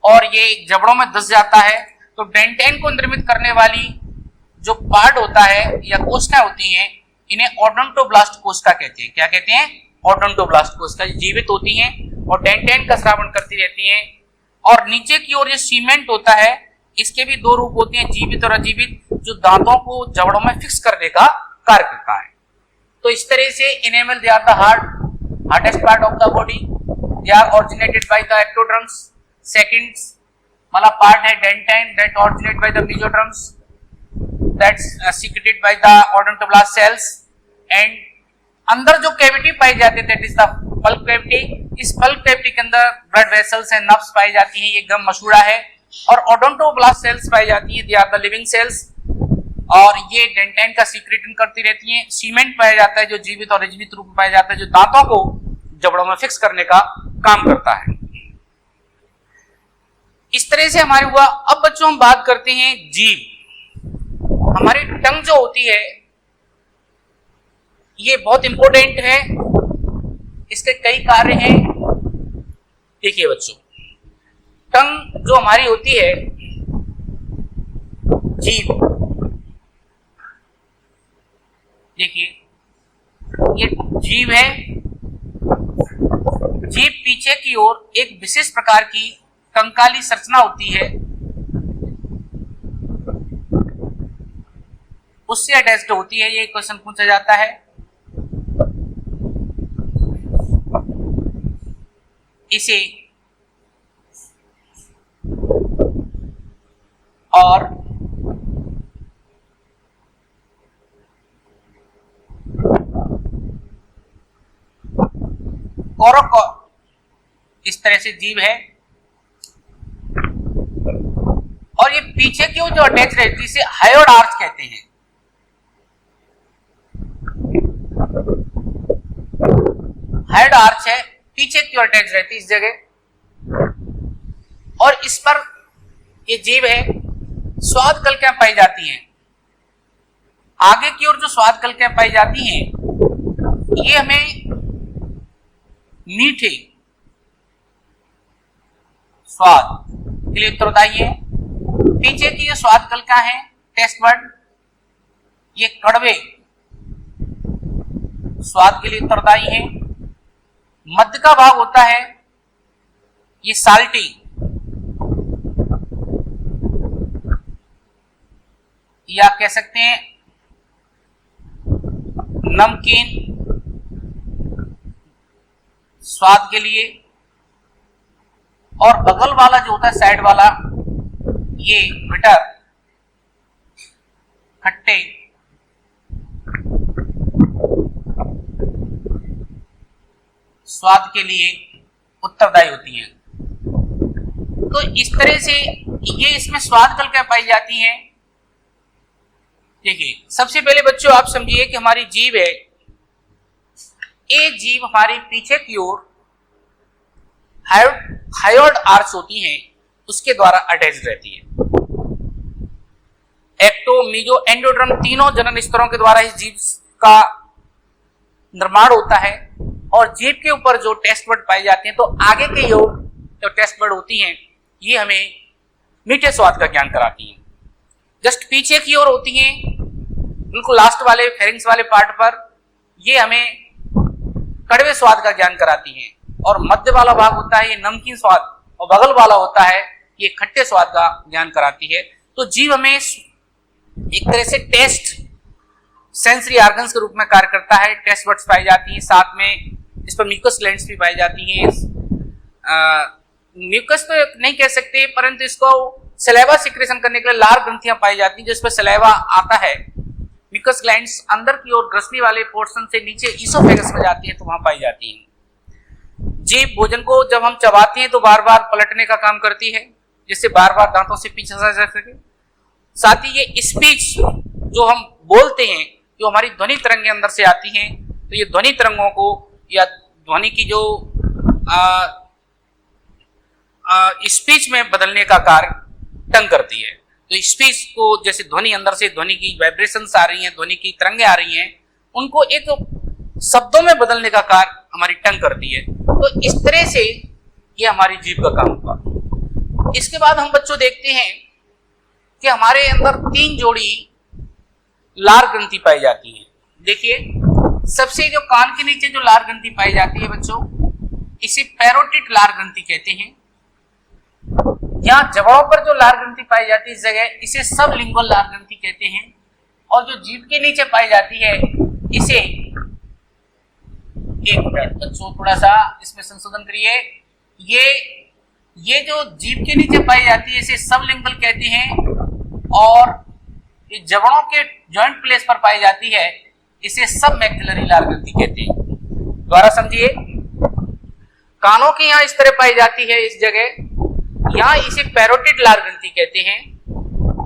और ये जबड़ों में धस जाता है। तो डेंटेन को निर्मित करने वाली जो पार्ट होता है या कोशिकाएं होती हैं, इन्हें ओडोंटोब्लास्ट कोशिका कहते हैं। क्या कहते हैं? ओडोंटोब्लास्ट कोशिका। जीवित होती हैं और डेंटेन का श्रावण करती रहती हैं। और नीचे की ओर ये सीमेंट होता है, इसके भी दो रूप होते हैं, जीवित और अजीवित, जो दांतों को जबड़ों में फिक्स करने का कार्य करता है। तो इस तरह से enamel they are the hardest part of the body, they are originated by the ectoderms. Second वाला पार्ट है dentine, that originate by the mesoderms, that's secreted by the odontoblast cells. And अंदर जो कैविटी पाई जाती है that is the pulp cavity. इस pulp cavity के अंदर ब्लड वेसल्स एंड नर्व्स पाई जाती हैं, ये गम मसूड़ा है। और ओडोंटोब्लास्ट सेल्स पाई जाती है, they are the living cells, और ये डेंटेन का सीक्रेशन करती रहती हैं। सीमेंट पाया जाता है जो जीवित और अजीवित रूप में पाया जाता है, जो दांतों को जबड़ों में फिक्स करने का काम करता है। इस तरह से हमारे हुआ। अब बच्चों हम बात करते हैं जीभ। हमारी टंग जो होती है ये बहुत इंपॉर्टेंट है, इसके कई कार्य हैं। देखिए बच्चों, टंग जो हमारी होती है, जीभ, देखिए ये जीभ है। जीभ पीछे की ओर एक विशेष प्रकार की कंकाली संरचना होती है, उससे अटैच्ड होती है। ये क्वेश्चन पूछा जाता है। इसे और कोरोको, इस तरह से जीभ है। और ये पीछे की ओर जो अटैच रहती है इसे हायोड आर्च कहते हैं। हायोड आर्च है, पीछे की ओर अटैच रहती है इस जगह। और इस पर ये जीभ है, स्वाद कलिकाएं पाई जाती हैं। आगे की ओर जो स्वाद कलिकाएं पाई जाती हैं ये हमें मीठे स्वाद के लिए उत्तरदायी है। पीछे की जो स्वाद कलिका है टेस्ट बड, ये कड़वे स्वाद के लिए उत्तरदायी है। मध्य का भाग होता है ये साल्टी, या कह सकते हैं नमकीन स्वाद के लिए। और बगल वाला जो होता है साइड वाला, ये बिटर खट्टे स्वाद के लिए उत्तरदायी होती हैं। तो इस तरह से ये इसमें स्वाद कलिकाएं पाई जाती हैं। देखिए, सबसे पहले बच्चों आप समझिए कि हमारी जीभ है, ये जीभ हमारी पीछे की ओर हायोइड आर्च होती हैं, उसके द्वारा अटैच रहती है। एक्टो, मीजो, एंडोडर्म तीनों जनन स्तरों के द्वारा इस जीभ का निर्माण होता है। और जीभ के ऊपर जो टेस्ट बड पाई जाती हैं, तो आगे के ओर जो टेस्ट बड होती हैं, ये हमें मीठे स्वाद का ज्ञान कराती हैं। जस्ट पीछे की ओर होती हैं, बिल्कुल लास्ट वाले फेरिंग्स वाले पार्ट पर, ये हमें कड़वे स्वाद का ज्ञान कराती हैं। और मध्य वाला भाग होता है ये नमकीन स्वाद, और बगल वाला होता है ये खट्टे स्वाद का ज्ञान कराती है। तो जीभ हमें एक तरह से टेस्ट सेंसरी ऑर्गन्स के रूप में कार्य करता है। टेस्ट बड्स पाई जाती हैं, साथ में इस पर म्यूकस ग्लैंड्स भी पाई जाती हैं। म्यूकस तो नहीं कह सकते, परंतु इसको सलेवा सिक्रेशन करने के लिए लार ग्रंथियां पाई जाती हैं, जिस पर सलेवा आता है। म्यूकस ग्लैंड्स अंदर की ओर ग्रसनी वाले पोर्शन से नीचे ईसोफेगस में जाती है, तो वहां पाई जाती है। जीभ भोजन को जब हम चबाते हैं तो बार बार पलटने का काम करती है, जिससे बार बार दांतों से पीछे जा सके। साथ ही ये स्पीच जो हम बोलते हैं, जो हमारी ध्वनि तरंगें अंदर से आती हैं, तो ये ध्वनि तरंगों को या ध्वनि की जो स्पीच में बदलने का कार्य टंग करती है। तो स्पीच को जैसे ध्वनि अंदर से ध्वनि की वाइब्रेशंस आ रही हैं, ध्वनि की तरंगें आ रही हैं, उनको एक शब्दों में बदलने का कार्य हमारी टंग करती है। तो इस तरह से ये हमारी जीभ का काम हुआ। इसके बाद हम बच्चों देखते हैं कि हमारे अंदर 3 जोड़ी लार ग्रंथि पाई जाती है। देखिए, सबसे जो कान के नीचे जो लार ग्रंथि पाई जाती है बच्चों, इसे पैरोटिड लार ग्रंथि कहते हैं। यहाँ जबाव पर जो लार ग्रंथि पाई जाती है इस जगह, इसे सबलिंगुअल लार ग्रंथि कहते हैं। और जो जीभ के नीचे पाई जाती है, इसे एक मिनट बच्चों थोड़ा सा इसमें संशोधन करिए। ये जो जीभ के नीचे पाई जाती है इसे सबलिंगुअल कहते हैं। और ये जबड़ों के जॉइंट प्लेस पर पाई जाती है, इसे सब मैक्सिलरी लार ग्रंथि कहते हैं। दोबारा समझिए, कानों की यहाँ इस तरह पाई जाती है इस जगह, यहाँ इसे पैरोटिड लार ग्रंथि कहते हैं।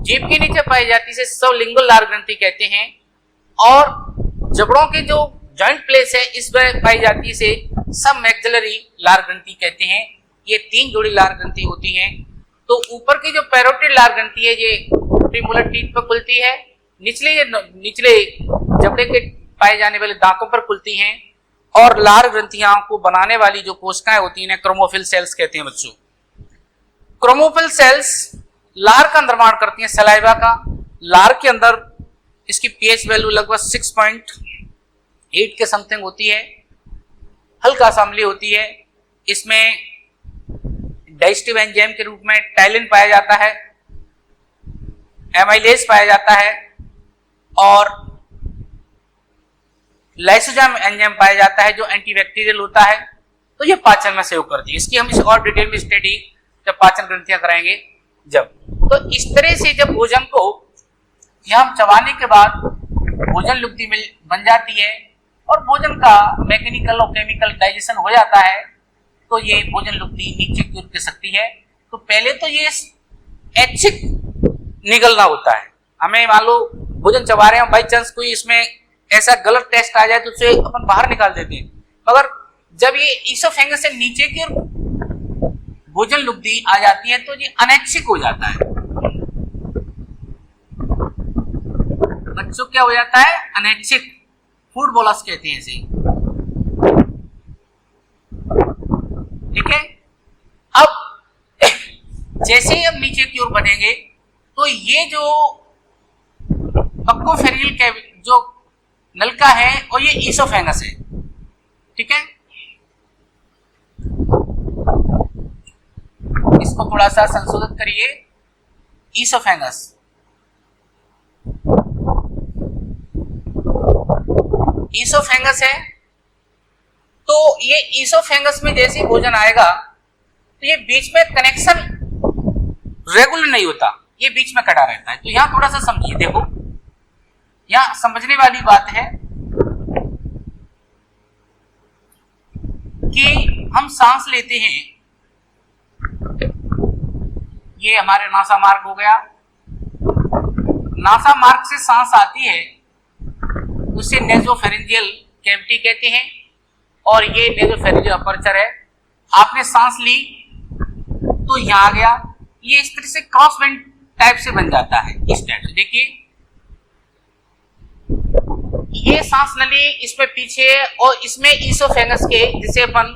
जीभ के नीचे पाई जाती है इसे सबलिंगुअल लार ग्रंथि कहते हैं। और जबड़ों के जो जॉइंट प्लेस है इस पर पाई जाती है इसे सब मैक्सिलरी लार ग्रंथि कहते हैं। ये 3 जोड़ी लार ग्रंथि होती हैं। तो ऊपर की जो पैरोटिड लार ग्रंथि है ये प्रीमोलर टीथ पर खुलती है, निचले जबड़े के पाए जाने वाले दांतों पर खुलती हैं। और लार ग्रंथियां को बनाने वाली जो कोशिकाएं होती हैं क्रोमोफिल सेल्स कहते हैं बच्चों। क्रोमोफिल सेल्स लार का निर्माण करती हैं, सलाइवा का। लार के अंदर इसकी पीएच वैल्यू लगभग 6.8 के समथिंग होती है, हल्का सा अम्लीय होती है। इसमें डाइजेस्टिव एंजाइम के रूप में टाइलिन पाया जाता है, एमाइलेज पाया जाता है और लाइसोजाइम एंजाइम पाया जाता है जो एंटीबैक्टीरियल होता है। तो ये पाचन में सहयोग करती है। इसकी हम इस और डिटेल में स्टडी जब पाचन ग्रंथियां कराएंगे जब। तो इस तरह से जब भोजन को यहाँ चबाने के बाद भोजन लुब्धि में बन जाती है और भोजन का मैकेनिकल और केमिकल डाइजेशन हो जाता है, तो ये भोजन लुब्धि नीचे की ओर सकती है। तो पहले तो ये ऐच्छिक निगलना होता है। हमें मान लो भोजन चबा रहे हैं, बाई चांस कोई इसमें ऐसा गलत टेस्ट आ जाए तो उसे अपन बाहर निकाल देते हैं। मगर जब ये ईसोफेगस से नीचे की ओर भोजन लुब्धि आ जाती है तो ये अनैच्छिक हो जाता है। बच्चों क्या हो जाता है? अनैच्छिक फूड बोलस कहते हैं इसे। ठीक है। अब जैसे ही हम नीचे की ओर बढ़ेंगे तो ये जो बक्कोफेरियल जो नलिका है और ये ईसोफेगस है, ठीक है। इसको थोड़ा सा संशोधित करिए, ईसोफेगस। ईसोफेगस है तो ये ईसोफेगस में जैसे ही भोजन आएगा तो ये बीच में कनेक्शन रेगुलर नहीं होता, ये बीच में कटा रहता है। तो यहां थोड़ा सा समझिए, देखो यहां समझने वाली बात है कि हम सांस लेते हैं, ये हमारे नासा मार्ग हो गया, नासा मार्ग से सांस आती है, उसे नेसोफेरिंजियल कैविटी कहते हैं और ये नेसोफेरिंजियल अपर्चर है। आपने सांस ली तो यहां आ गया, ये इस तरह से क्रॉस वेंट टाइप से बन जाता है, इस टाइप से। देखिए ये सांस नली इसमें पीछे है और इसमें ईसोफेगस के, जिसे अपन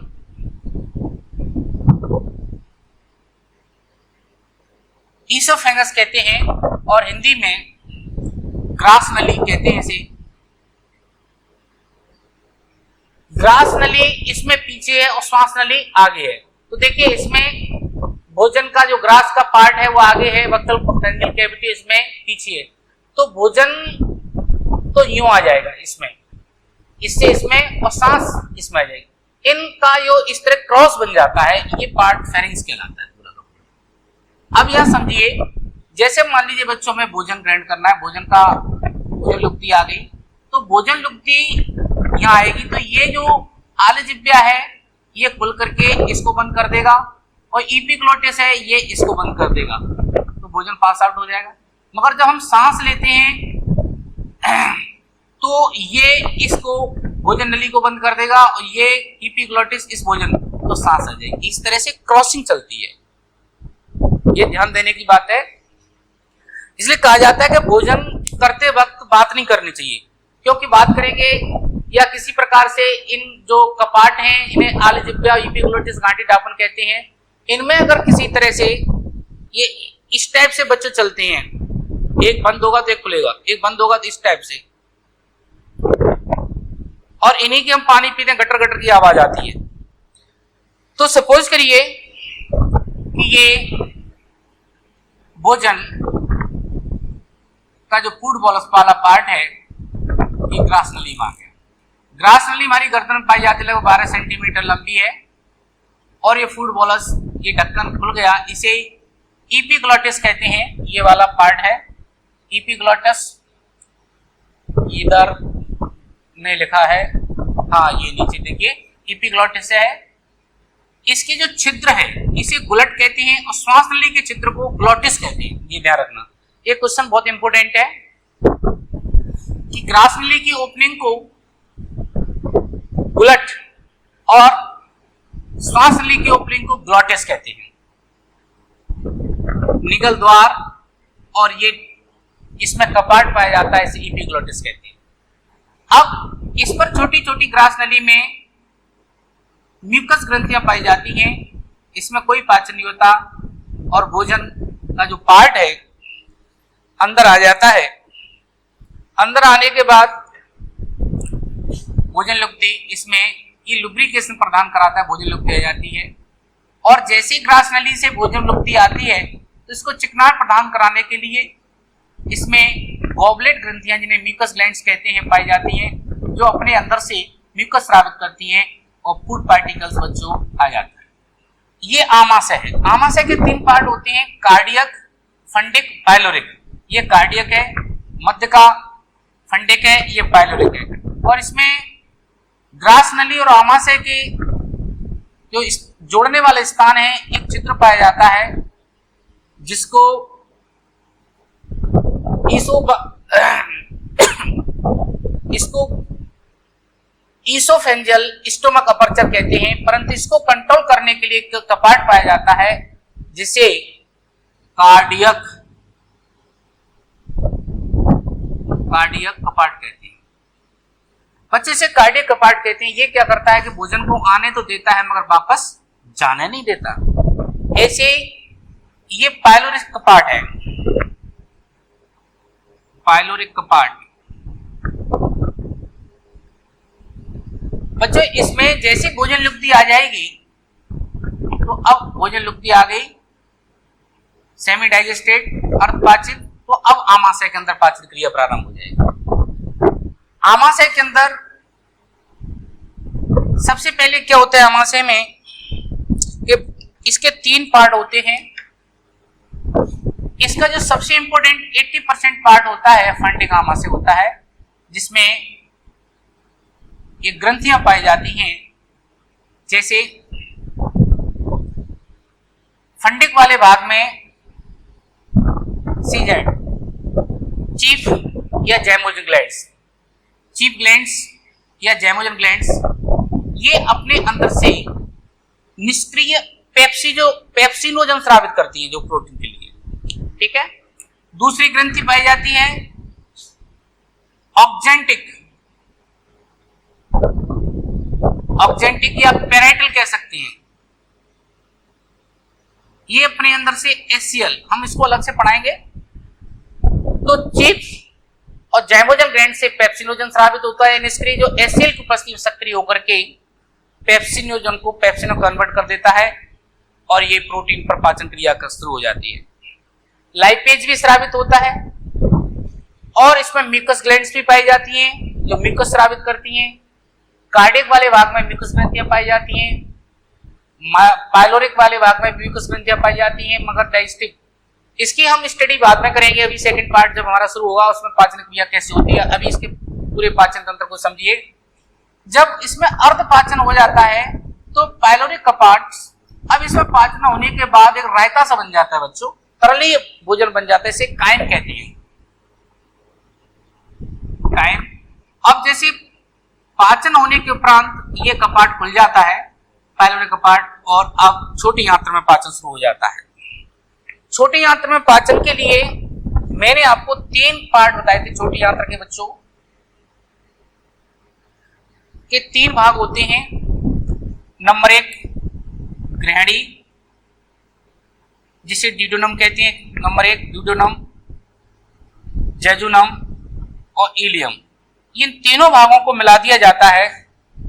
ईसोफेगस कहते हैं और हिंदी में ग्रास नली कहते हैं इसे। ग्रास नली इसमें पीछे है और श्वास नली आगे है। तो देखिए इसमें भोजन का जो ग्रास का पार्ट है वो आगे है, बक्कल पेरिनेल कैविटी इसमें पीछे है। तो भोजन तो यूं आ जाएगा इसमें, इससे इसमें और सांस इसमें आ जाएगी। इनका जो इस तरह क्रॉस बन जाता है, ये पार्ट फेरिंक्स कहलाता है पूरा का पूरा। अब यह समझिए, जैसे मान लीजिए बच्चों में भोजन ग्रहण करना है, भोजन लुप्ति आ गई, तो भोजन लुप्ति यहाँ आएगी तो ये जो आलजिब्या है ये खुल करके इसको बंद कर देगा और इपिग्लोटिस है ये इसको बंद कर देगा, तो भोजन पास आउट हो जाएगा। मगर जब हम सांस लेते हैं तो ये इसको भोजन नली को बंद कर देगा और ये इपिग्लोटिस इस भोजन, तो सांस आ जाएगी। इस तरह से क्रॉसिंग चलती है, ये ध्यान देने की बात है। इसलिए कहा जाता है कि भोजन करते वक्त बात नहीं करनी चाहिए, क्योंकि बात करेंगे या किसी प्रकार से इन जो कपाट हैं इन्हें आलजिब्या इपिग्लोटिस गांठीडापन कहते हैं, इनमें अगर किसी तरह से ये इस टाइप से बच्चे चलते हैं, एक बंद होगा तो एक खुलेगा, एक बंद होगा तो इस टाइप से, और इन्हीं की हम पानी पीते हैं, गटर गटर की आवाज आती है। तो सपोज करिए कि ये भोजन का जो फूड बॉलस वाला पार्ट है ये ग्रास नली में आ गया। ग्रास नली हमारी गर्दन में पाई जाती है, लगभग 12 सेंटीमीटर लंबी है और ये फूड बॉलस, ये ढक्कन खुल गया, इसे इपिग्लोटिस कहते हैं। ये वाला पार्ट है इपिग्लोटिस, इधर ने लिखा है, हाँ ये नीचे देखिए इपिग्लोटिस है। इसके जो छिद्र है इसे गुलट कहते हैं और श्वास नली के छिद्र को ग्लोटिस कहते हैं, ये ध्यान रखना। ये क्वेश्चन बहुत इंपॉर्टेंट है कि ग्रास नली की ओपनिंग को गुलट और श्वास नली की ओपनिंग को ग्लोटिस कहते हैं। निगल द्वार और ये इसमें कपाट पाया जाता है, इसे इपिग्लोटिस कहते हैं। अब इस पर छोटी छोटी ग्रास नली में म्यूकस ग्रंथियां पाई जाती हैं, इसमें कोई पाचन नहीं होता और भोजन का जो पार्ट है अंदर आ जाता है। अंदर आने के बाद भोजन लुप्ति, इसमें ये लुब्रिकेशन प्रदान कराता है, भोजन लुप्ति आ जाती है। और जैसे ही ग्रास नली से भोजन लुप्ति आती है तो इसको चिकनाहट प्रदान कराने के लिए इसमें गॉबलेट ग्रंथियां, जिन्हें म्यूकस ग्लैंड्स कहते हैं, पाई जाती हैं, जो अपने अंदर से म्यूकस स्रावित करती हैं और फूड पार्टिकल्स बच्चों आ जाता है। ये आमाशय है। आमाशय के 3 पार्ट होते हैं, कार्डियक, फंडिक, पाइलोरिक। ये कार्डियक है, मध्य का फंडिक है, ये पाइलोरिक है। और इसमें ग्रास नली और आमाशय के जो जोड़ने वाले स्थान है, एक चित्र पाया जाता है जिसको इसको ईसोफेंजियल स्टोमक अपर्चर कहते हैं, परंतु इसको कंट्रोल करने के लिए एक कपाट पाया जाता है जिसे कार्डियक कपाट कहते हैं। बच्चे से कार्डियक कपाट कहते हैं। ये क्या करता है कि भोजन को आने तो देता है मगर वापस जाने नहीं देता। ऐसे ये पाइलोरिक कपाट है, पाइलोरिक कपाट। बच्चों इसमें जैसे भोजन लुप्ति आ जाएगी, तो अब भोजन लुप्ति आ गई, सेमी डाइजेस्टेड अर्धपाचित, तो अब आमाशय के अंदर पाचन क्रिया प्रारंभ हो जाएगी। आमाशय के अंदर सबसे पहले क्या होता है आमाशय में, कि इसके 3 पार्ट होते हैं। इसका जो सबसे इंपॉर्टेंट 80% पार्ट होता है फंडिक आमाशय होता है, जिसमें ये ग्रंथियां पाई जाती हैं। जैसे फंडिक वाले भाग में सीजेड, चीफ या जैमोजन ग्लैंड्स, चीफ ग्लैंड्स या जैमोजन ग्लैंड्स, ये अपने अंदर से निष्क्रिय पेप्सिनोजन स्रावित करती हैं जो प्रोटीन के लिए, ठीक है। दूसरी ग्रंथि पाई जाती है ऑक्जेंटिक, ऑक्जेंटिक या पेराइटल कह सकते हैं। ये अपने अंदर से एससीएल, हम इसको अलग से पढ़ाएंगे। तो चीफ और जैमोजन ग्लैंड से पेप्सिनोजन स्रावित होता है निष्क्रिय, जो एससीएल की उपस्थिति में सक्रिय होकर के पेप्सिनोजन को पेप्सिनो कन्वर्ट कर देता है और ये प्रोटीन पर पाचन क्रिया कर शुरू हो जाती है। लाइपेज भी स्रावित होता है और इसमें म्यूकस ग्लैंड्स भी पाई जाती हैं जो म्यूकस स्रावित करती हैं। कार्डियक वाले भाग में म्यूकस ग्रंथियां पाई जाती हैं, पाइलोरिक वाले भाग में म्यूकस ग्रंथियां पाई जाती हैं, मगर डाइजेस्टिव इसकी हम स्टडी बाद में करेंगे। अभी सेकंड पार्ट जब हमारा शुरू होगा उसमें पाचन क्रिया कैसे होती है, अभी इसके पूरे पाचन तंत्र को समझिए। जब इसमें अर्ध पाचन हो जाता है तो पाइलोरिक कपाट, अब इसमें पाचन होने के बाद एक रायता सा बन जाता है बच्चों, तरलीय भोजन बन जाता है, इसे कायम कहते हैं, कायम। अब जैसे पाचन होने के उपरांत ये कपाट खुल जाता है, पाइलोरिक कपाट, और अब छोटी आंत्र में पाचन शुरू हो जाता है। छोटी आंत्र में पाचन के लिए मैंने आपको 3 पार्ट बताए थे छोटी आंत्र के बच्चों के। 3 भाग होते हैं। नंबर 1 ग्रहणी, जिसे ड्यूडेनम कहते हैं। नंबर 1 ड्यूडेनम, जेजुनम और इलियम। इन तीनों भागों को मिला दिया जाता है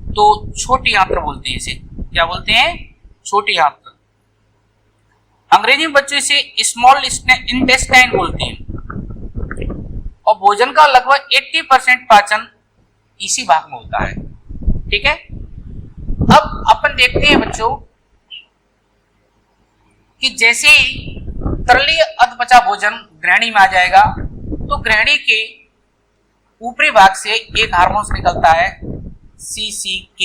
तो छोटी आंत्र बोलते हैं। इसे क्या बोलते हैं? छोटी आंत्र। अंग्रेजी में बच्चों इसे स्मॉल इंटेस्टाइन बोलते हैं। और भोजन का लगभग 80% पाचन इसी भाग में होता है, ठीक है। अब अपन देखते हैं बच्चों कि जैसे ही तरलीय अधपचा भोजन ग्रहणी में आ जाएगा तो ग्रहणी के ऊपरी भाग से एक हार्मोन निकलता है CCK,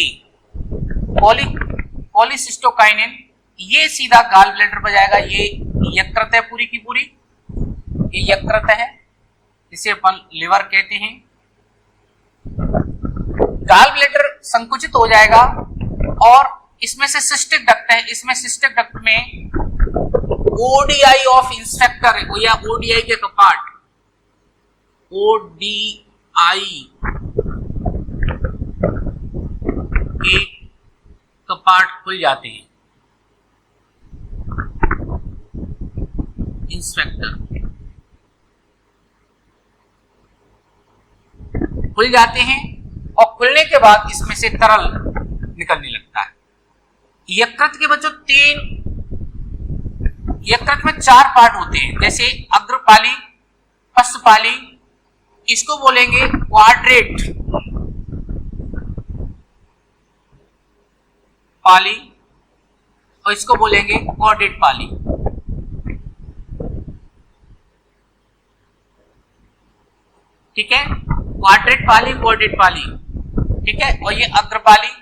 कोलिसिस्टोकाइनिन। ये सीधा गाल ब्लैडर पर जाएगा। ये यकृत है पूरी की पूरी, ये यकृत है, इसे अपन लिवर कहते हैं। गाल ब्लैडर संकुचित हो जाएगा और इसमें से सिस्टिक डक्ट है। इसमें सिस्टिक डक्ट में ओडीआई ऑफ इंस्पेक्टर या ओडीआई के कपाट, ओडीआई के कपाट खुल जाते हैं। इंस्पेक्टर खुल जाते हैं और खुलने के बाद इसमें से तरल निकलने लगता है। यकृत के बच्चों यकृत में 4 पार्ट होते हैं, जैसे अग्रपाली, पश्चपाली, इसको बोलेंगे क्वाड्रेट पाली, और इसको बोलेंगे क्वाड्रेट पाली। ठीक है, क्वाड्रेट पाली, क्वाड्रेट पाली, ठीक है। और ये अग्रपाली,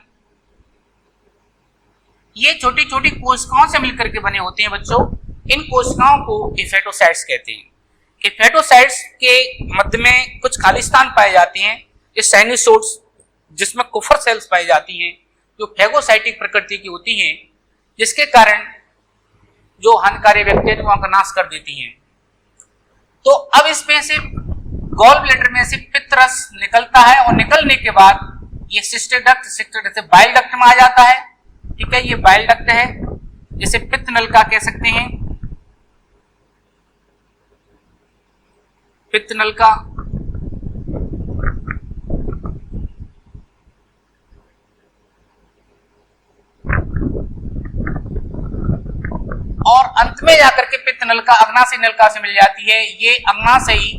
ये छोटी छोटी कोशिकाओं से मिलकर के बने होते हैं बच्चों। इन कोशिकाओं को हेपेटोसाइट्स कहते हैं। हेपेटोसाइट्स के मध्य में कुछ खाली स्थान पाए जाते हैं, ये साइनोसोड्स, जिसमें कुफर सेल्स पाई जाती हैं जो फेगोसाइटिक प्रकृति की होती हैं, जिसके कारण जो हानिकारक बैक्टीरिया का नाश कर देती हैं। तो अब इसमें से गॉल ब्लैडर में से पित्तरस निकलता है और निकलने के बाद ये सिस्टिक डक्ट से बाइल डक्ट में आ जाता है। ठीक है, ये बाइल डक्ट है। जैसे पित्त नलिका कह सकते हैं, पित्त नलिका, और अंत में जाकर के पित्त नलिका अग्नाशय नलिका से मिल जाती है। ये अग्नाशयी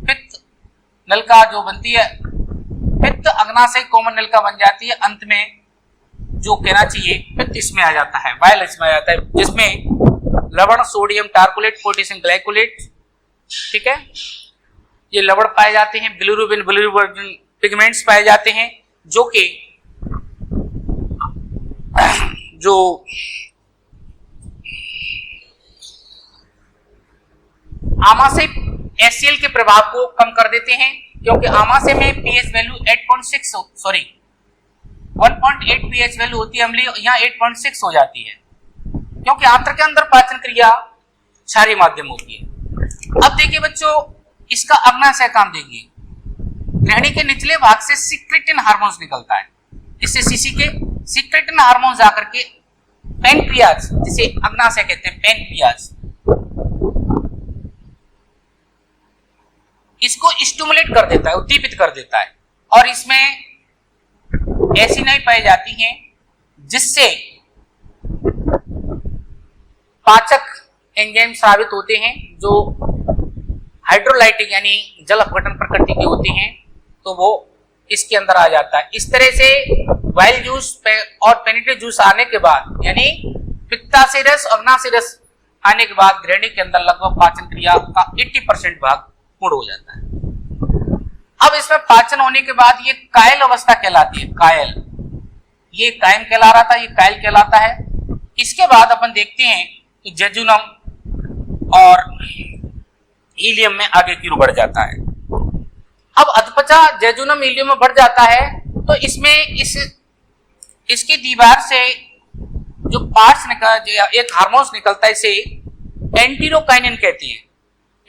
पित्त नलिका जो बनती है, पित्त अग्नाशय कोमल नलिका बन जाती है। अंत में जो कहना चाहिए पित्त इसमें आ जाता है, बाइल इसमें आ जाता है, जिसमें लवण, सोडियम टार्कोलेट, पोटेशियम ग्लाइकोलेट, ठीक है, ये लवण पाए जाते हैं। बिलिरुबिन, बिलिरुबिन पिगमेंट्स पाए जाते हैं, जो कि जो आमाशय HCl के प्रभाव को कम कर देते हैं, क्योंकि आमाशय में pH वैल्यू 1.8 pH वैल्यू होती है अम्लीय, यहाँ 8.6 हो जाती है, क्योंकि आंत्र के अंदर पाचन क्रिया क्षारीय माध्यम होती है। अब देखिए बच्चों, इसका अग्नाशय काम देखिए, ग्रहणी के निचले भाग से सिक्रेटिन हार्मोन्स निकलता है, इससे सीसी के सिक्रेटिन हार्मोन्स आकर के पैनक्रियाज, जिसे अग्नाशय कहते हैं, पैनक्रियाज, इसको स्टिमुलेट कर देता है, उद्दीपित कर देता है, और इसमें ऐसी नहीं पाई जाती हैं जिससे पाचक एंजाइम स्रावित होते हैं, जो हाइड्रोलाइटिक यानी जल अपघटन प्रकृति के होते हैं, तो वो इसके अंदर आ जाता है। इस तरह से वाइल जूस और पेनिट्रेट जूस आने के बाद, यानी पित्ताशय रस, अग्नाशय रस आने के बाद ग्रहणी के अंदर लगभग पाचन क्रिया का 80% भाग पूर्ण हो जाता है। अब इसमें पाचन होने के बाद ये कायल अवस्था कहलाती है, कायल, ये कायम कहला रहा था, ये कायल कहलाता है। इसके बाद अपन देखते हैं कि जेजुनम और इलियम में आगे की ओर बढ़ जाता है। अब अधपचा जेजुनम इलियम में बढ़ जाता है, तो इसमें इसकी दीवार से जो पार्ट्स एक हार्मोन्स निकलता है, इसे एंटीरोकाइनिन कहते हैं।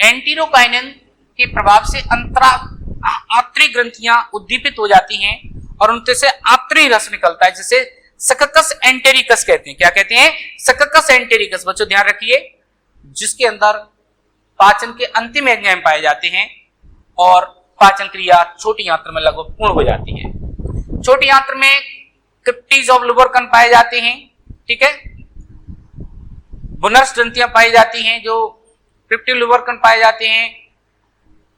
एंटीरोकाइनिन के प्रभाव से आंतरिक ग्रंथियां उद्दीपित हो जाती हैं और उनसे से आंतरिक रस निकलता है, जिसे सककस एंटेरिकस कहते हैं। क्या कहते हैं? सककस एंटेरिकस। बच्चों ध्यान रखिए, जिसके अंदर पाचन के अंतिम एंजाइम पाए जाते हैं और पाचन क्रिया छोटी आंत्र में लगभग पूर्ण हो जाती है। छोटी आंत्र में क्रिप्टीज ऑफ लुब्रिकन पाए जाते हैं, ठीक है, बुनर्स ग्रंथियां पाई जाती हैं जो क्रिप्टिव लुब्रिकन पाए जाते हैं,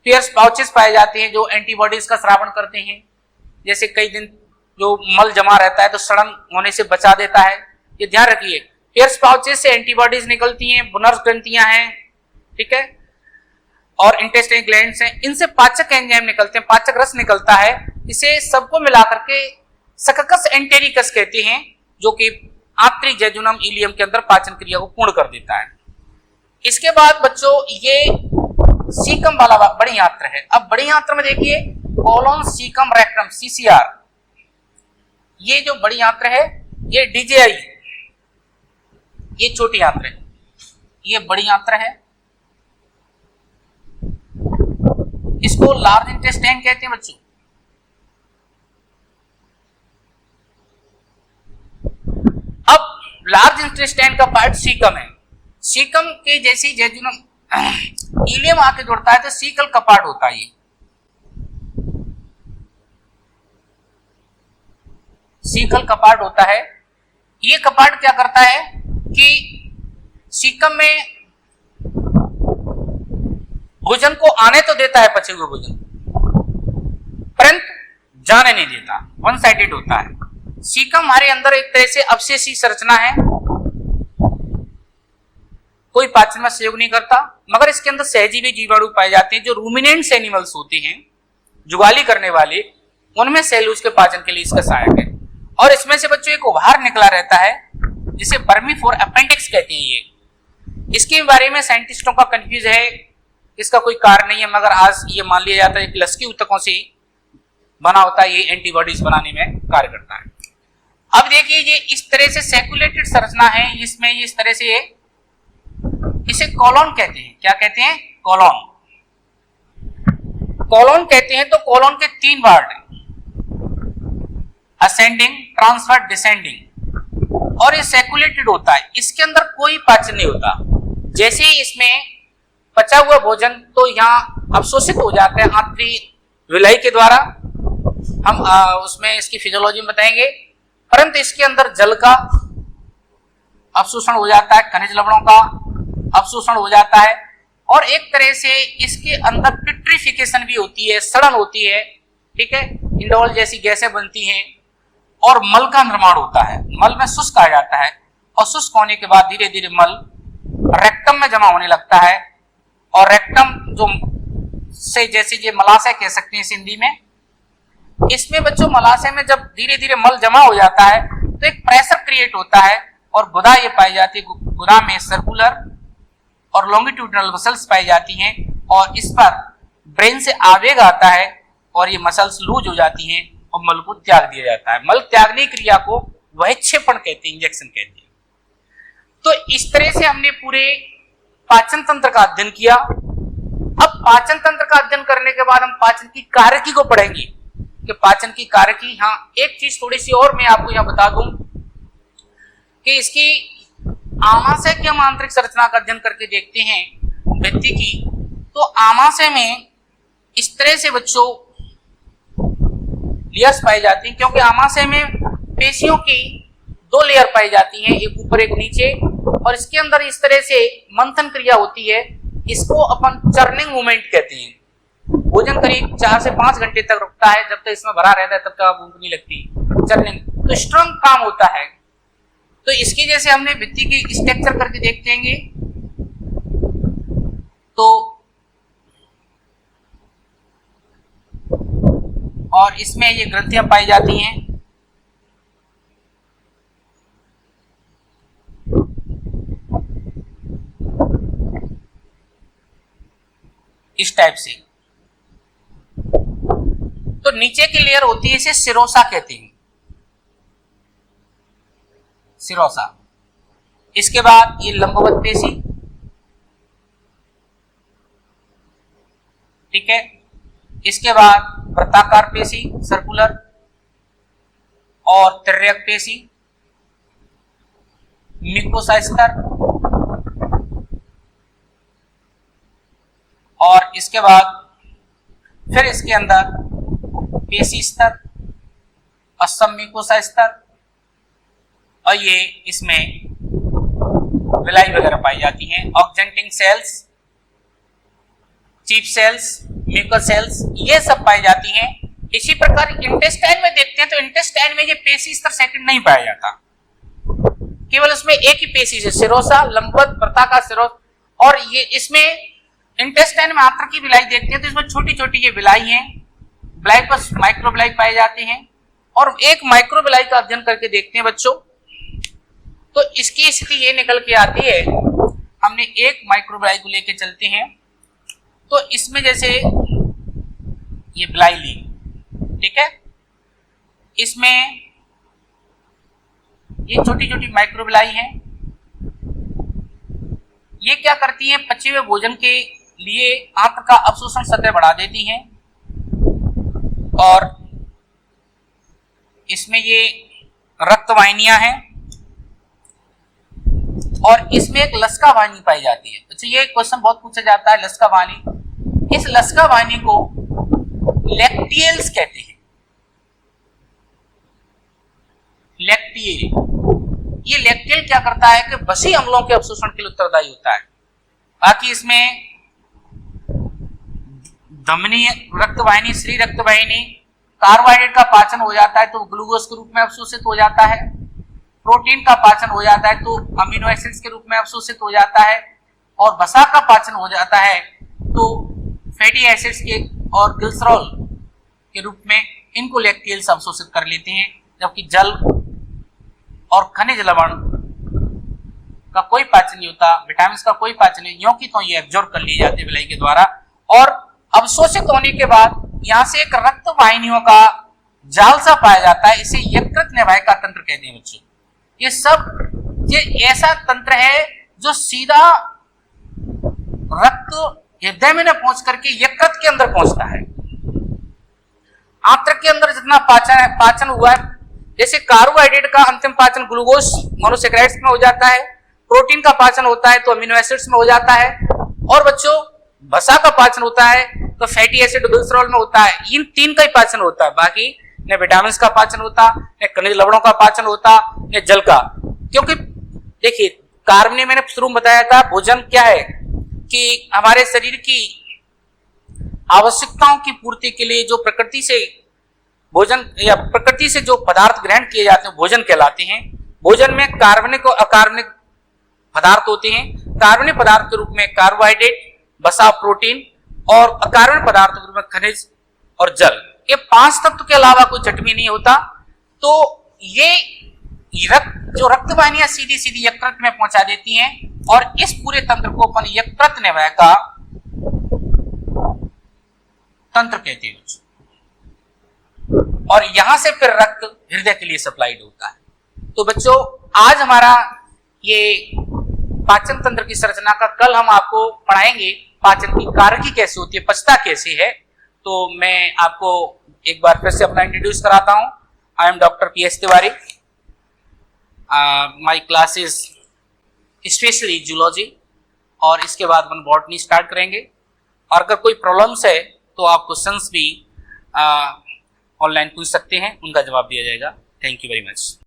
पियर्स पाउचेस पाए जाते हैं जो एंटीबॉडीज का स्रावण करते हैं। जैसे कई दिन जो मल जमा रहता है तो सड़न होने से बचा देता है, ये ध्यान रखिए। पियर्स पाउचेस से एंटीबॉडीज निकलती हैं, बुनर्स ग्रंथियां हैं, ठीक है, और इंटेस्टाइन ग्लैंड्स हैं, इनसे पाचक एंजाइम निकलते हैं, पाचक रस निकलता है। इसे सबको मिलाकर के सककस एंटेरिकस कहते हैं, जो कि आंतरिक जेजुनम इलियम के अंदर पाचन क्रिया को पूर्ण कर देता है। इसके बाद बच्चों ये सीकम वाला बड़ी आंत्र है। अब बड़ी आंत्र में देखिए कोलोन सीकम रेक्टम CCR, ये जो बड़ी आंत्र है ये DJI, ये छोटी आंत्र है, ये बड़ी आंत्र है, इसको लार्ज इंटेस्टाइन कहते हैं बच्चों। अब लार्ज इंटेस्टाइन का पार्ट सीकम है। सीकम के जैसी जेजुनम इलियम आके जुड़ता है तो सीकल कपाट होता है। ये सीकल कपाट होता है। ये कपाट क्या करता है कि सीकम में भोजन को आने तो देता है, पचे हुए भोजन, परंतु जाने नहीं देता, वन साइडेड होता है। सीकम हमारे अंदर एक तरह से अवशेषी संरचना है, कोई पाचन में सहयोग नहीं करता, मगर इसके अंदर सहजीवी जीवाणु पाए जाते हैं जो रूमिनेंट्स एनिमल्स होते हैं, जुगाली करने वाले, उनमें सेल्यूलोज के पाचन के लिए इसका सहायक है। और इसमें से बच्चों एक उभार निकला रहता है जिसे वर्मीफोर अपेंडिक्स कहते हैं। ये इसके बारे में साइंटिस्टों का कंफ्यूज है, इसका कोई कारण नहीं है, मगर आज ये मान लिया जाता है कि लसकी ऊतकों से बना होता है, ये एंटीबॉडीज बनाने में कार्य करता है। अब देखिए ये इस तरह से सेक्युलेटेड संरचना है, इसमें इस तरह से इसे कॉलोन कहते हैं। क्या कहते हैं? कॉलोन। कॉलोन कहते हैं तो कॉलोन के 3 वार्ड हैं, असेंडिंग, ट्रांसवर्स, डिसेंडिंग। और ये सर्कुलेटेड होता है, इसके अंदर कोई पाचन नहीं होता। जैसे ही इसमें पचा हुआ भोजन तो यहाँ अवशोषित हो जाता है आंतरिक विलायी के द्वारा, हम उसमें इसकी फिजियोलॉजी में बताएंगे, परंतु इसके अंदर जल का अवशोषण हो जाता है, खनिज लवणों का अवशोषण हो जाता है, और एक तरह से इसके अंदर पिट्रिफिकेशन भी होती है, सड़न होती है, ठीक है, इंडोल जैसी गैसें बनती हैं और मल का निर्माण होता है। मल में शुष्क आ जाता है और शुष्क होने के बाद धीरे धीरे मल रेक्टम में जमा होने लगता है, और रेक्टम जो से जैसे ये मलाशय कह सकते हैं हिंदी में, इसमें बच्चों मलाशय में जब धीरे धीरे मल जमा हो जाता है तो एक प्रेशर क्रिएट होता है और गुदा ये पाई जाती है, गुदा में सर्कुलर और लॉन्गिट्यूडनल मसल्स पाई जाती हैं, और इस पर ब्रेन से आवेग आता है और ये मसल्स लूज हो जाती हैं और मल को त्याग दिया जाता है। मल त्यागने की क्रिया को वहक्षेपण कहते हैं, इंजेक्शन कहते हैं। तो इस तरह से हमने पूरे पाचन तंत्र का अध्ययन किया। अब पाचन तंत्र का अध्ययन करने के बाद हम पाचन की कार्यकी को पढ़ेंगे कि पाचन की कार्यकी। हाँ, एक चीज थोड़ी सी और मैं आपको यहां बता दूं कि इसकी आमाशय की हम आंतरिक संरचना का अध्ययन करके देखते हैं व्यक्ति की, तो आमाशय में इस तरह से बच्चों लेयर्स पाई जाती हैं, क्योंकि आमाशय में पेशियों की 2 लेयर पाई जाती हैं, एक ऊपर एक नीचे, और इसके अंदर इस तरह से मंथन क्रिया होती है। इसको अपन चर्निंग मूवमेंट कहते हैं। भोजन करीब 4 से 5 घंटे तक रुकता है, जब तक इसमें भरा रहता है तब तक भूख नहीं लगती। चर्निंग तो स्ट्रॉन्ग काम होता है। तो इसकी जैसे हमने भित्ति की स्ट्रक्चर करके देखेंगे, तो और इसमें ये ग्रंथियां पाई जाती हैं, इस टाइप से। तो नीचे की लेयर होती है, इसे सिरोसा कहते हैं, सिरोसा। इसके बाद ये लंबवत पेशी, ठीक है। इसके बाद वृत्ताकार पेशी सर्कुलर, और तिर्यक पेशी, म्यूकोसा स्तर, और इसके बाद फिर इसके अंदर पेशी स्तर, असम म्यूकोसा स्तर, और ये इसमें विलाई वगैरह पाई जाती हैं, oxyntic cells, chief cells, mucus cells, ये सब पाई जाती हैं। इसी प्रकार इंटेस्टाइन में देखते हैं तो इंटेस्टाइन में ये पेशी स्तर सेकंड नहीं पाया जाता, केवल उसमें एक ही पेशी है, सिरोसा, लंबवत, वृत्ताकार सिरोस। और ये इसमें इंटेस्टाइन में आंत्र की विलाई देखते हैं तो इसमें छोटी छोटी ये विलाई हैं, विलाई पर माइक्रोविलाई पाए जाते हैं, और एक माइक्रोविलाई का अध्ययन करके देखते हैं बच्चों, तो इसकी स्थिति ये निकल के आती है। हमने एक माइक्रोविलाई को लेके चलते हैं, तो इसमें जैसे ये विलाई ली, ठीक है, इसमें ये छोटी छोटी माइक्रोविलाई हैं। ये क्या करती हैं, पचे हुए भोजन के लिए आंत्र का अवशोषण सतह बढ़ा देती हैं, और इसमें ये रक्तवाहिनियां हैं, और इसमें एक लसका वाहिनी पाई जाती है। अच्छा, ये क्वेश्चन बहुत पूछा जाता है, लसका वाहिनी। इस लसका वाहिनी को लैक्टियल्स कहते हैं, लैक्टियल। ये लैक्टियल क्या करता है कि बसी अम्लों के अवशोषण के लिए उत्तरदायी होता है। बाकी इसमें धमनी रक्तवाहिनी, श्री रक्तवाहिनी, कार्बोहाइड्रेट का पाचन हो जाता है तो ग्लूकोज के रूप में अवशोषित हो जाता है, प्रोटीन का पाचन हो जाता है तो अमीनो एसिड्स के रूप में अवशोषित हो जाता है, और वसा का पाचन हो जाता है तो फैटी एसिड्स के और ग्लिसरॉल के रूप में इनको लैक्टियल्स अवशोषित कर लेते हैं। जबकि जल और खनिज लवण का कोई पाचन नहीं होता, विटामिन का कोई पाचन नहीं, यों की तो ये एब्जॉर्ब कर लिए जाते हैं विलाई के द्वारा, और अवशोषित होने के बाद यहाँ से एक रक्त वाहिनियों का जाल सा पाया जाता है, इसे यकृत निवाहिका तंत्र कहते हैं बच्चों। ये सब ये ऐसा तंत्र है जो सीधा रक्त हृदय में पहुंच करके यकृत के अंदर पहुंचता है। आंत्र के अंदर जितना पाचन हुआ है, जैसे कार्बोहाइड्रेट का अंतिम पाचन ग्लूकोज मोनोसेक्राइड्स में हो जाता है, प्रोटीन का पाचन होता है तो अमीनो एसिड्स में हो जाता है, और बच्चों वसा का पाचन होता है तो फैटी एसिड ग्लिसरॉल में होता है। इन तीन का ही पाचन होता है, बाकी न विटामिन का पाचन होता, न खनिज लवणों का पाचन होता, न जल का। क्योंकि देखिए कार्ब ने मैंने शुरू में बताया था, भोजन क्या है कि हमारे शरीर की आवश्यकताओं की पूर्ति के लिए जो प्रकृति से भोजन या प्रकृति से जो पदार्थ ग्रहण किए जाते हैं भोजन कहलाते हैं। भोजन में कार्बनिक और अकार्बनिक पदार्थ होते हैं। कार्बनिक पदार्थ के रूप में कार्बोहाइड्रेट, वसा, प्रोटीन, और अकार्बनिक पदार्थ के रूप में खनिज और जल। ये पांच तत्व के अलावा कोई चटनी नहीं होता। तो ये रक्त वाहिनियां सीधी सीधी यकृत में पहुंचा देती हैं, और इस पूरे तंत्र को अपन यकृत निवाय का तंत्र कहते हैं, और यहां से फिर रक्त हृदय के लिए सप्लाइड होता है। तो बच्चों आज हमारा ये पाचन तंत्र की संरचना का, कल हम आपको पढ़ाएंगे पाचन की कारकी कैसे होती है, पचता कैसे है। तो मैं आपको एक बार फिर से अपना इंट्रोड्यूस कराता हूं। I am doctor P S. Tiwari. My class is specially zoology, और इसके बाद हम बॉटनी स्टार्ट करेंगे। और अगर कोई प्रॉब्लम्स है तो आप क्वेश्चंस भी ऑनलाइन पूछ सकते हैं, उनका जवाब दिया जाएगा। Thank you very much.